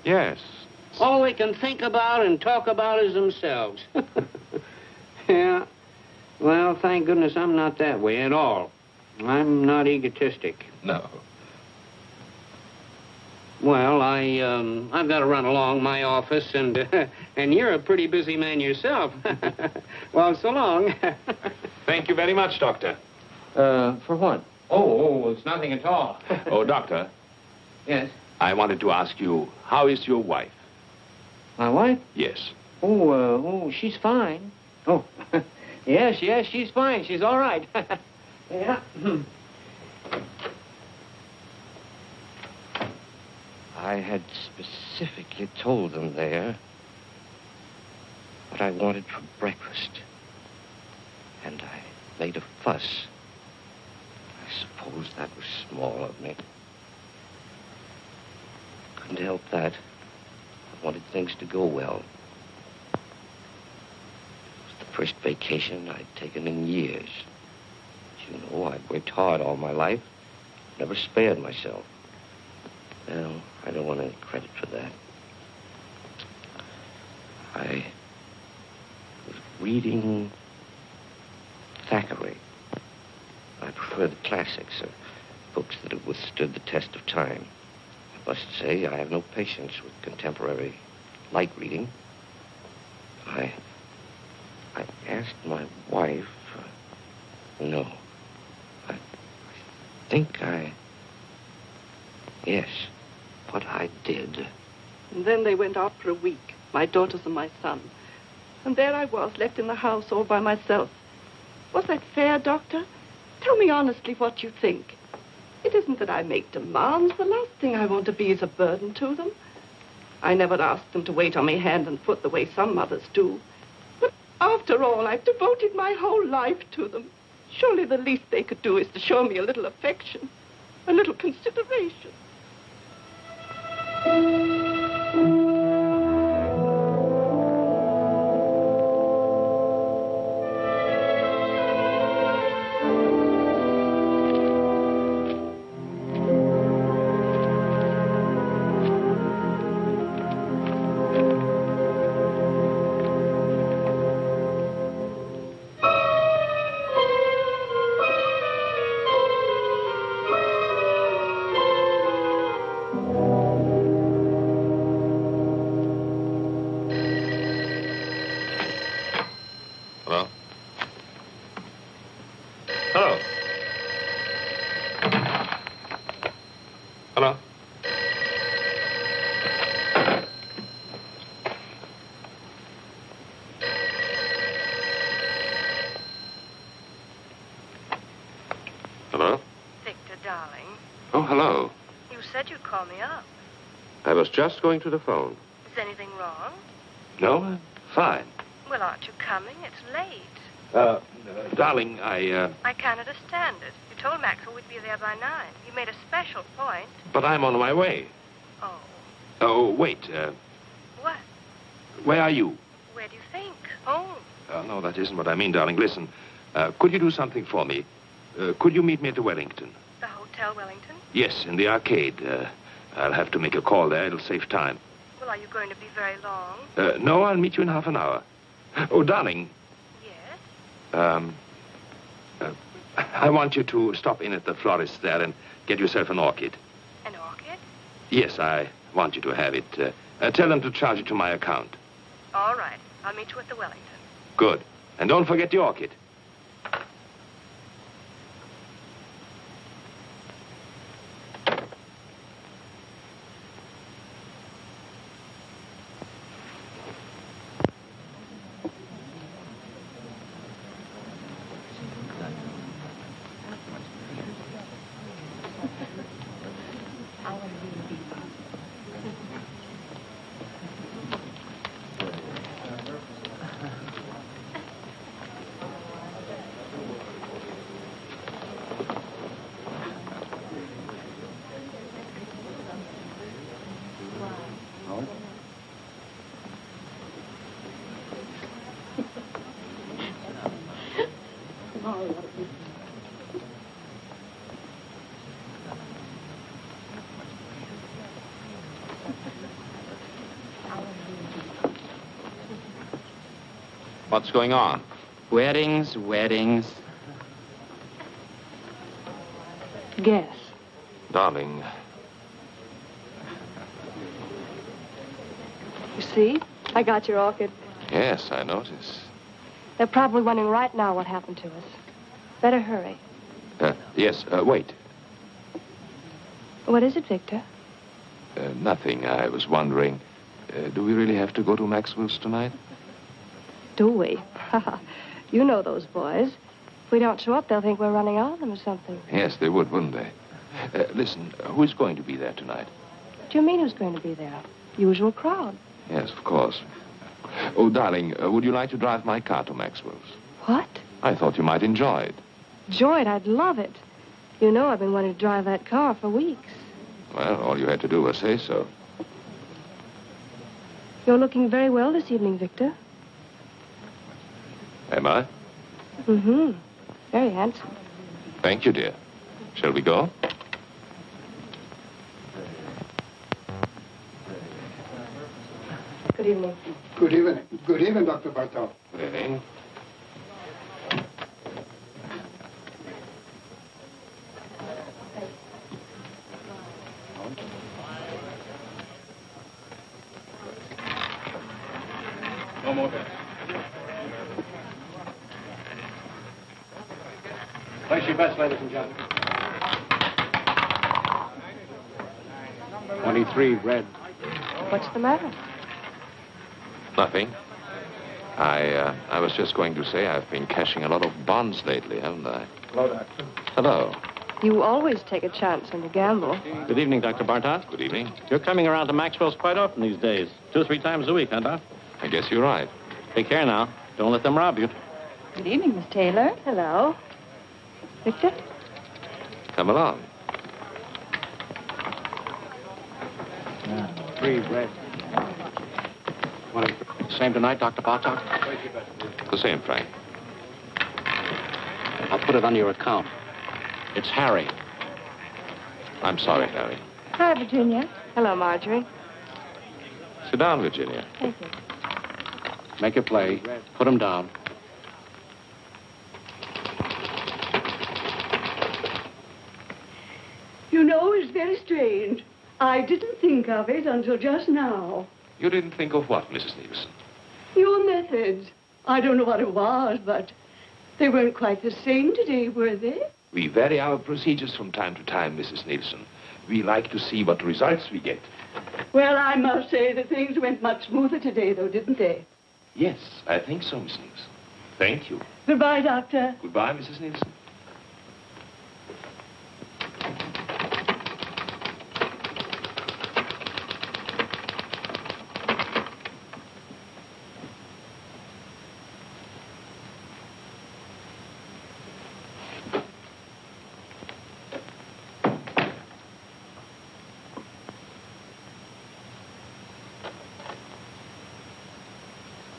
Yes. All they can think about and talk about is themselves. Yeah. Well, thank goodness I'm not that way at all. I'm not egotistic. No. Well, I've got to run along my office, and you're a pretty busy man yourself. Well, so long. Thank you very much, Doctor. For what? Oh, it's nothing at all. Oh, Doctor. Yes? I wanted to ask you, how is your wife? My wife? Yes. Oh, she's fine. Oh, yes, she's fine. She's all right. Yeah. I had specifically told them there what I wanted for breakfast. And I made a fuss. I suppose that was small of me. Couldn't help that. I wanted things to go well. It was the first vacation I'd taken in years. As you know, I'd worked hard all my life. Never spared myself. Well, I don't want any credit for that. I was reading Thackeray. I prefer the classics, books that have withstood the test of time. I must say I have no patience with contemporary light reading. I asked my wife... no. I think yes, what I did. And then they went out for a week, my daughters and my son. And there I was, left in the house all by myself. Was that fair, Doctor? Tell me honestly what you think. It isn't that I make demands. The last thing I want to be is a burden to them. I never asked them to wait on me hand and foot the way some mothers do. But after all, I've devoted my whole life to them. Surely the least they could do is to show me a little affection, a little consideration. I was just going to the phone. Is anything wrong? No, I'm fine. Well, aren't you coming? It's late. Darling, I can't understand it. You told Maxwell we'd be there by 9. You made a special point. But I'm on my way. Oh. Oh, wait. What? Where are you? Where do you think? Home. No, that isn't what I mean, darling. Listen, could you do something for me? Could you meet me at the Wellington? The Hotel Wellington? Yes, in the arcade. I'll have to make a call there. It'll save time. Well, are you going to be very long? No, I'll meet you in half an hour. Oh, darling. Yes? I want you to stop in at the florist there and get yourself an orchid. An orchid? Yes, I want you to have it. Tell them to charge it to my account. All right. I'll meet you at the Wellington. Good. And don't forget the orchid. What's going on? Weddings, weddings. Guess. Darling. You see? I got your orchid. Yes, I notice. They're probably wondering right now what happened to us. Better hurry. Yes, wait. What is it, Victor? Nothing. I was wondering, do we really have to go to Maxwell's tonight? Do we? You know those boys. If we don't show up, they'll think we're running on them or something. Yes, they would, wouldn't they? Listen, who's going to be there tonight? What do you mean who's going to be there? Usual crowd. Yes, of course. Oh, darling, would you like to drive my car to Maxwell's? What? I thought you might enjoy it. Enjoy it? I'd love it. You know I've been wanting to drive that car for weeks. Well, all you had to do was say so. You're looking very well this evening, Victor. Am I? Mm-hmm. Very handsome. Thank you, dear. Shall we go? Good evening. Good evening. Good evening, Dr. Bartok. Good evening. No more there. Place your bets, ladies and gentlemen. 23, red. What's the matter? Nothing. I was just going to say I've been cashing a lot of bonds lately, haven't I? Hello, Doctor. Hello. You always take a chance when you gamble. Good evening, Dr. Bartok. Good evening. You're coming around to Maxwell's quite often these days. 2 or 3 times a week, huh, Doc? I guess you're right. Take care now. Don't let them rob you. Good evening, Miss Taylor. Hello. Victor? Come along. 3 red. Same tonight, Dr. Bartok? The same, Frank. I'll put it on your account. It's Harry. I'm sorry, Harry. Hi, Virginia. Hello, Marjorie. Sit down, Virginia. Thank you. Make your play. Put him down. You know, it's very strange. I didn't think of it until just now. You didn't think of what, Mrs. Nielsen? Your methods. I don't know what it was, but they weren't quite the same today, were they? We vary our procedures from time to time, Mrs. Nielsen. We like to see what results we get. Well, I must say that things went much smoother today, though, didn't they? Yes, I think so, Miss Nielsen. Thank you. Goodbye, Doctor. Goodbye, Mrs. Nielsen.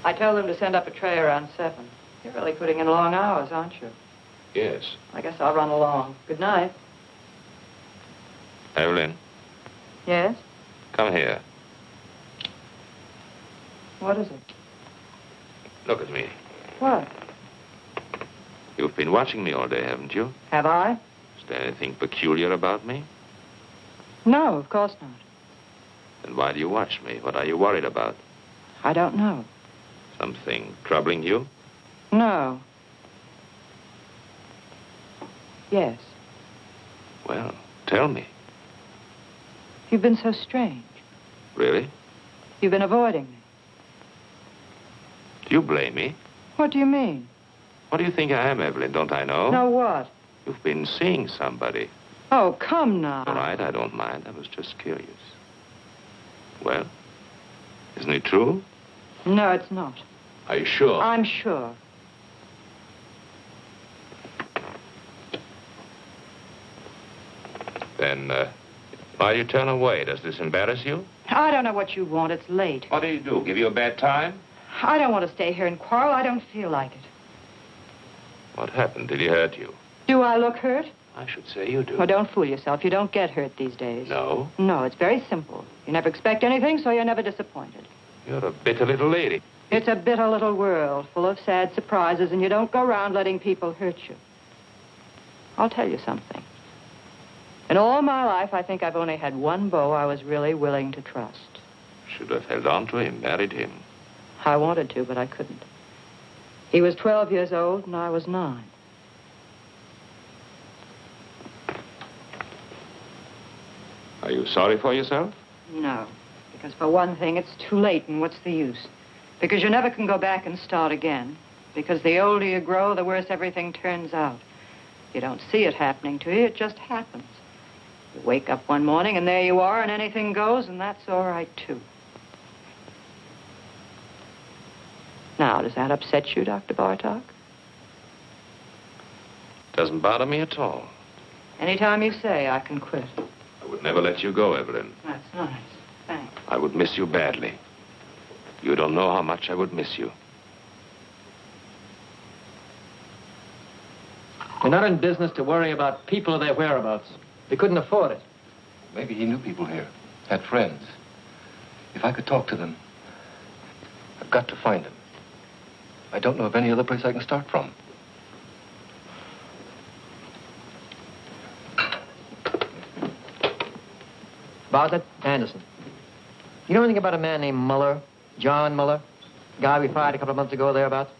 I told them to send up a tray around 7. You're really putting in long hours, aren't you? Yes. I guess I'll run along. Good night. Evelyn, Yes? come here. What is it? Look at me. What? You've been watching me all day, haven't you? Have I? Is there anything peculiar about me? No, of course not. Then why do you watch me? What are you worried about? I don't know. Something troubling you? No. Yes. Well, tell me. You've been so strange. Really? You've been avoiding me. Do you blame me? What do you mean? What do you think I am, Evelyn? Don't I know? No, what? You've been seeing somebody. Oh, come now. All right, I don't mind. I was just curious. Well, isn't it true? No, it's not. Are you sure? I'm sure. Then, why do you turn away? Does this embarrass you? I don't know what you want. It's late. What do you do? Give you a bad time? I don't want to stay here and quarrel. I don't feel like it. What happened? Did he hurt you? Do I look hurt? I should say you do. Well, don't fool yourself. You don't get hurt these days. No? No, it's very simple. You never expect anything, so you're never disappointed. You're a bitter little lady. It's a bitter little world full of sad surprises, and you don't go around letting people hurt you. I'll tell you something. In all my life, I think I've only had one beau I was really willing to trust. Should have held on to him, married him. I wanted to, but I couldn't. He was 12 years old, and I was 9. Are you sorry for yourself? No, because for one thing, it's too late, and what's the use? Because you never can go back and start again. Because the older you grow, the worse everything turns out. You don't see it happening to you, it just happens. You wake up one morning, and there you are, and anything goes, and that's all right, too. Now, does that upset you, Dr. Bartok? Doesn't bother me at all. Anytime you say, I can quit. I would never let you go, Evelyn. That's nice. Thanks. I would miss you badly. You don't know how much I would miss you. We're not in business to worry about people or their whereabouts. We couldn't afford it. Maybe he knew people here, had friends. If I could talk to them, I've got to find them. I don't know of any other place I can start from. Bartlett, Anderson. You know anything about a man named Muller? John Muller? Guy we fired a couple of months ago thereabouts?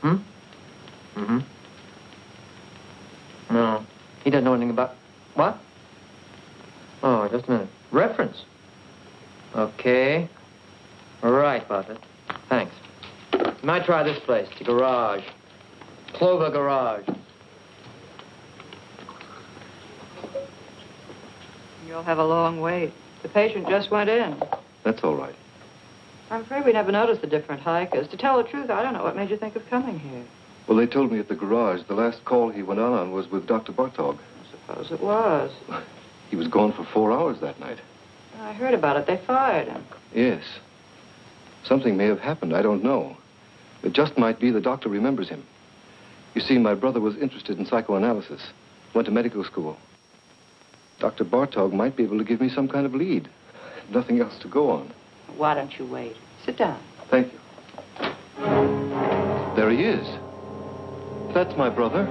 Mm-hmm. No. He doesn't know anything about... What? Oh, just a minute. Reference? Okay. All right, Bartlett. Thanks. You might try this place, the garage. Clover Garage. You'll have a long wait. The patient just went in. That's all right. I'm afraid we never noticed the different hikers. To tell the truth, I don't know what made you think of coming here. Well, they told me at the garage the last call he went on was with Dr. Bartog. I suppose it was. He was gone for 4 hours that night. I heard about it. They fired him. Yes. Something may have happened. I don't know. It just might be the doctor remembers him. You see, my brother was interested in psychoanalysis. Went to medical school. Dr. Bartog might be able to give me some kind of lead. Nothing else to go on. Why don't you wait? Sit down. Thank you. There he is. That's my brother.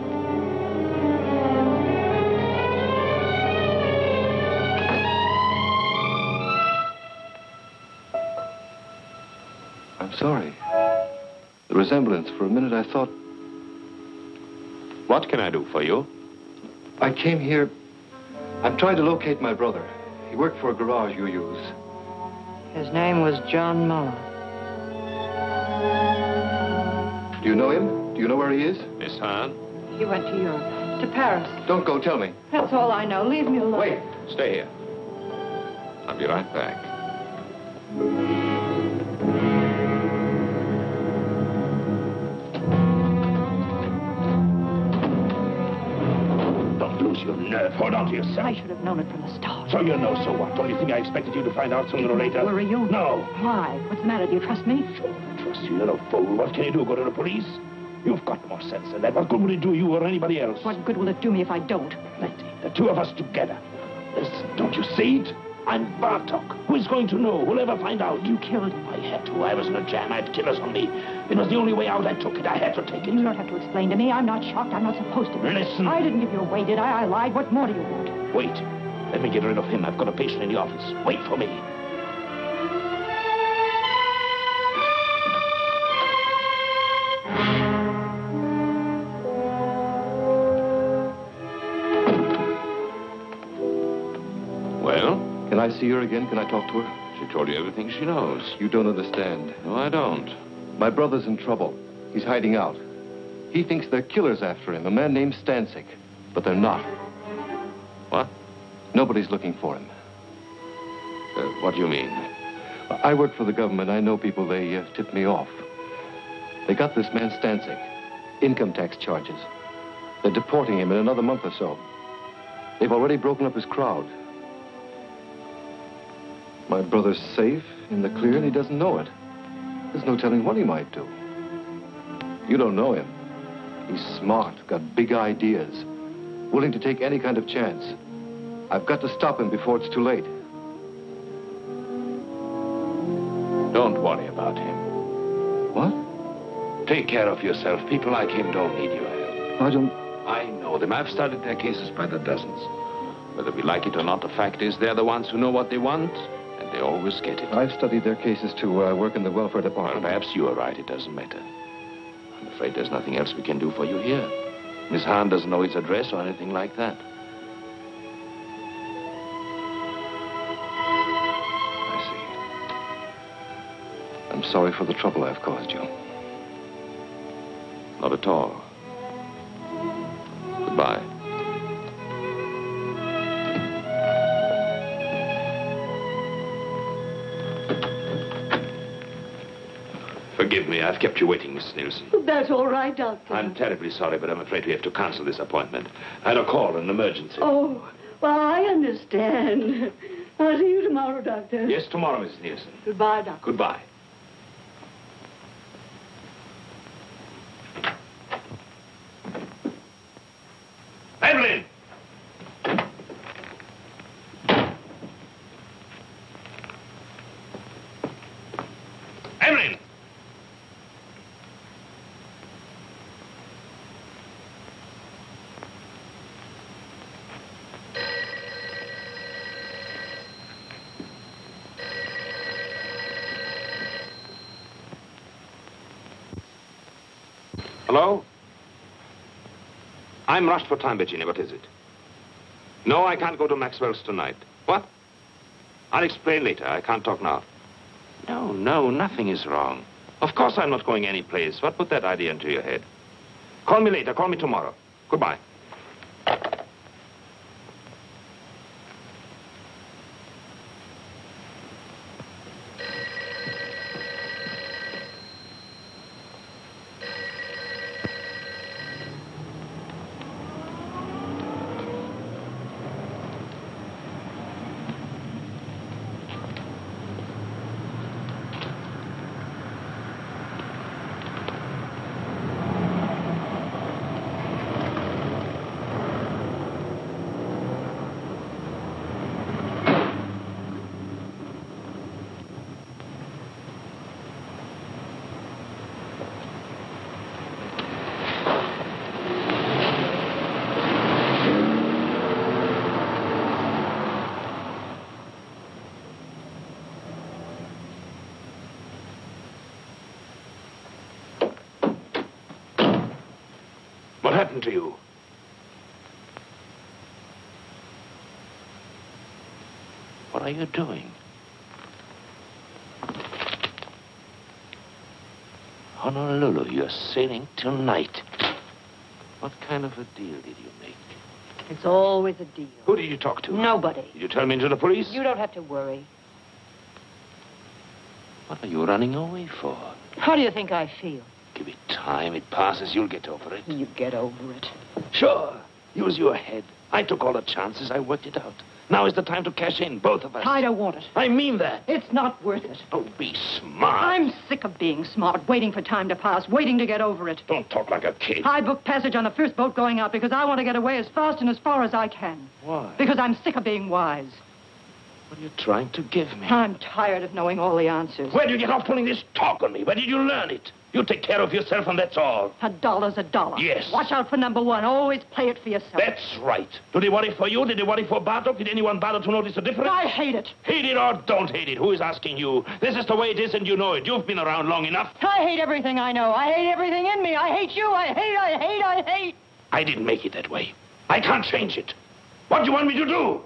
I'm sorry. The resemblance, for a minute I thought... What can I do for you? I came here... I'm trying to locate my brother. He worked for a garage you use. His name was John Muller. Do you know him? Do you know where he is? Miss Hahn? He went to Europe. To Paris. Don't go, tell me. That's all I know. Leave me alone. Wait. Stay here. I'll be right back. Don't lose your nerve. Hold on to yourself. I should have known it from the start. So you know, so what? Don't you think I expected you to find out sooner or later? Were you? No. Why? What's the matter? Do you trust me? Sure, I trust you. You're no fool. What can you do? Go to the police? You've got more sense than that. What good will it do you or anybody else? What good will it do me if I don't? Plenty. The two of us together. Listen, don't you see it? I'm Bartok. Who is going to know? Who'll ever find out? You killed him. I had to. I was in a jam. I had killers on me. It was the only way out. I took it. I had to take it. You don't have to explain to me. I'm not shocked. I'm not supposed to be. Listen. I didn't give you away, did I? I lied. What more do you want? Wait. Let me get rid of him. I've got a patient in the office. Wait for me. Can I see her again? Can I talk to her? She told you everything she knows. You don't understand. No, I don't. My brother's in trouble. He's hiding out. He thinks they're killers after him, a man named Stancic. But they're not. What? Nobody's looking for him. What do you mean? I work for the government. I know people. They tipped me off. They got this man Stancic. Income tax charges. They're deporting him in another month or so. They've already broken up his crowd. My brother's safe, in the clear, and he doesn't know it. There's no telling what he might do. You don't know him. He's smart, got big ideas, willing to take any kind of chance. I've got to stop him before it's too late. Don't worry about him. What? Take care of yourself. People like him don't need your help. I know them. I've studied their cases by the dozens. Whether we like it or not, the fact is they're the ones who know what they want. They always get it. I've studied their cases to work in the welfare department. Well, perhaps you are right. It doesn't matter. I'm afraid there's nothing else we can do for you here. Miss Hahn doesn't know his address or anything like that. I see. I'm sorry for the trouble I've caused you. Not at all. Goodbye. Forgive me, I've kept you waiting, Mrs. Nielsen. That's all right, Doctor. I'm terribly sorry, but I'm afraid we have to cancel this appointment. I had a call, an emergency. Oh, well, I understand. I'll see you tomorrow, Doctor. Yes, tomorrow, Mrs. Nielsen. Goodbye, Doctor. Goodbye. Evelyn! Evelyn! Hello? I'm rushed for time, Virginia. What is it? No, I can't go to Maxwell's tonight. What? I'll explain later. I can't talk now. No, nothing is wrong. Of course I'm not going anyplace. What put that idea into your head? Call me later. Call me tomorrow. Goodbye. What happened to you? What are you doing? Honolulu, you're sailing tonight. What kind of a deal did you make? It's always a deal. Who did you talk to? Nobody. Did you turn me into the police? You don't have to worry. What are you running away for? How do you think I feel? Give it time. It passes. You'll get over it. You get over it. Sure. Use your head. I took all the chances. I worked it out. Now is the time to cash in, both of us. I don't want it. I mean that. It's not worth it. Oh, be smart. I'm sick of being smart, waiting for time to pass, waiting to get over it. Don't talk like a kid. I booked passage on the first boat going out because I want to get away as fast and as far as I can. Why? Because I'm sick of being wise. What are you trying to give me? I'm tired of knowing all the answers. Where did you get off pulling this talk on me? Where did you learn it? You take care of yourself, and that's all. $1's a dollar. Yes. Watch out for number one. Always play it for yourself. That's right. Do they worry for you? Did they worry for Bartok? Did anyone bother to notice the difference? I hate it. Hate it or don't hate it. Who is asking you? This is the way it is, and you know it. You've been around long enough. I hate everything I know. I hate everything in me. I hate you. I hate. I didn't make it that way. I can't change it. What do you want me to do?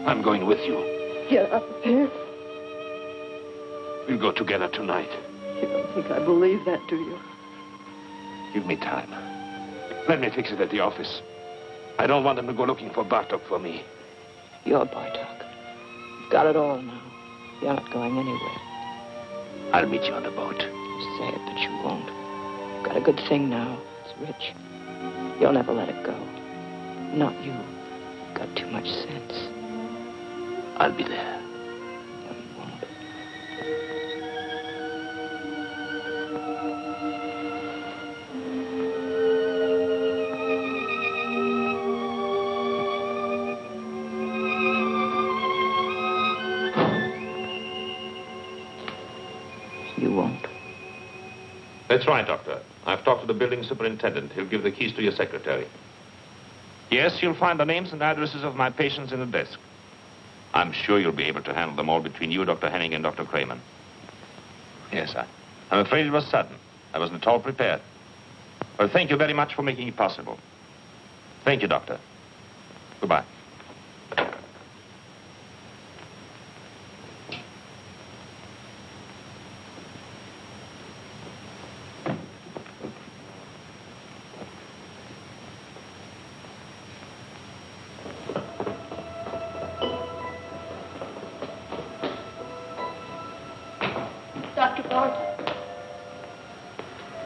I'm going with you. Get up there. We'll go together tonight. You don't think I believe that, do you? Give me time. Let me fix it at the office. I don't want them to go looking for Bartok for me. You're Bartok. You've got it all now. You're not going anywhere. I'll meet you on the boat. You say it, but you won't. You've got a good thing now. It's rich. You'll never let it go. Not you. You've got too much sense. I'll be there. No, you won't. You won't. That's right, Doctor. I've talked to the building superintendent. He'll give the keys to your secretary. Yes, you'll find the names and addresses of my patients in the desk. I'm sure you'll be able to handle them all between you, Dr. Henning, and Dr. Kramer. Yes, I'm afraid it was sudden. I wasn't at all prepared. Well, thank you very much for making it possible. Thank you, Doctor. Goodbye. Dr. Bartok.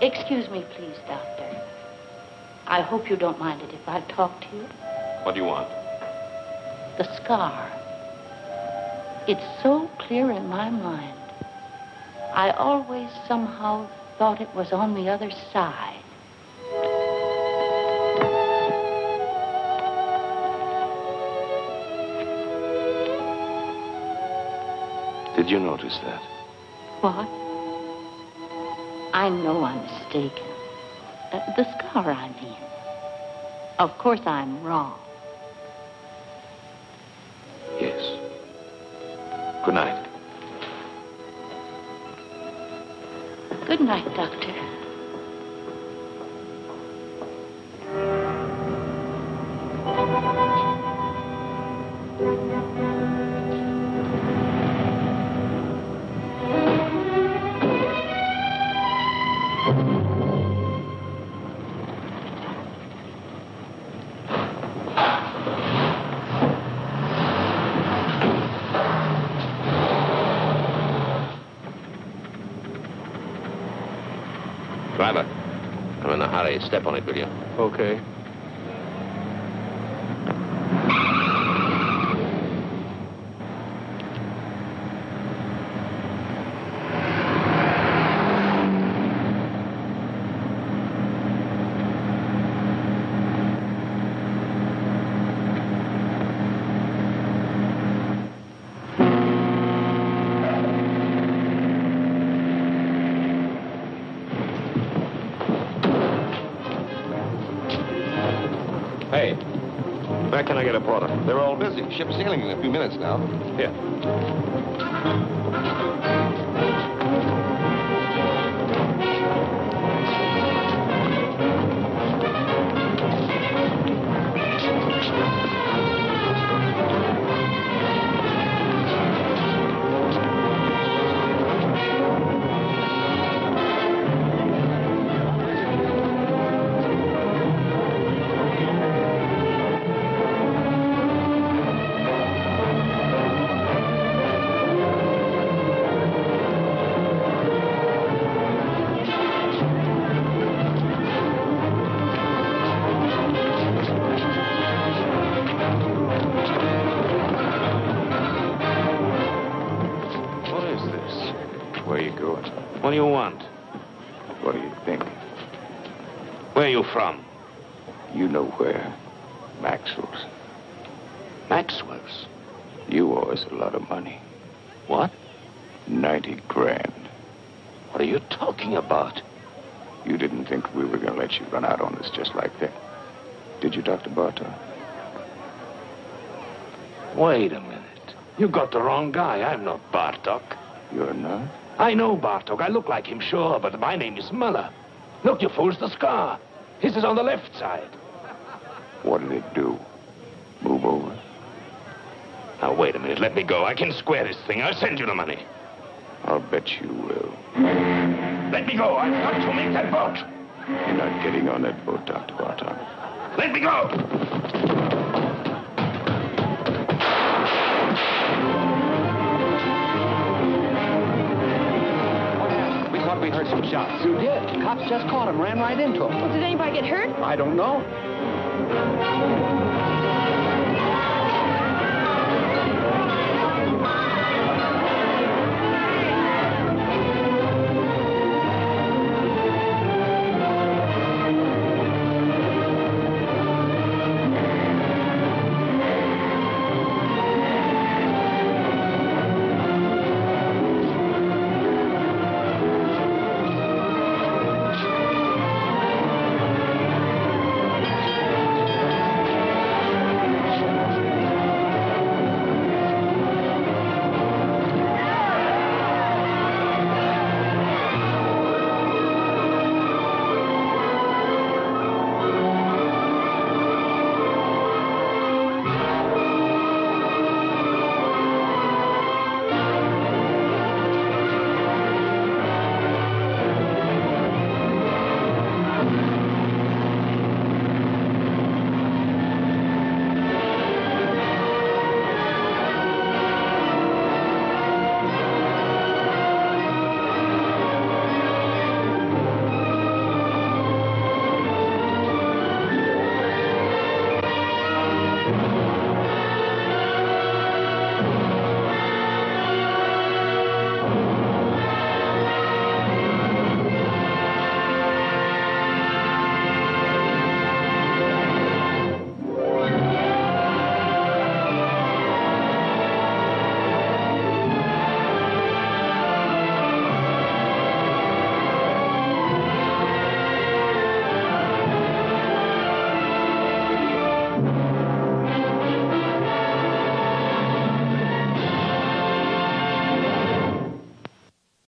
Excuse me, please, Doctor. I hope you don't mind it if I talk to you. What do you want? The scar. It's so clear in my mind. I always somehow thought it was on the other side. Did you notice that? What? I know I'm mistaken. The scar, I mean. Of course I'm wrong. Yes. Good night. Good night, Doctor. Driver, I'm in a hurry. Step on it, will you? Okay. Where can I get a porter? They're all busy. Ship's sailing in a few minutes now. Here. What do you want? What do you think? Where are you from? You know where. Maxwell's. Maxwell's? You owe us a lot of money. What? 90 grand. What are you talking about? You didn't think we were going to let you run out on us just like that. Did you, Dr. Bartok? Wait a minute. You got the wrong guy. I'm not Bartok. You're not? I know Bartok. I look like him, sure, but my name is Muller. Look, you fools, the scar. His is on the left side. What did it do? Move over? Now, wait a minute. Let me go. I can square this thing. I'll send you the money. I'll bet you will. Let me go. I've got to make that boat. You're not getting on that boat, Dr. Bartok. Let me go. We heard some shots. You did. Cops just caught him, ran right into him. Well, did anybody get hurt? I don't know.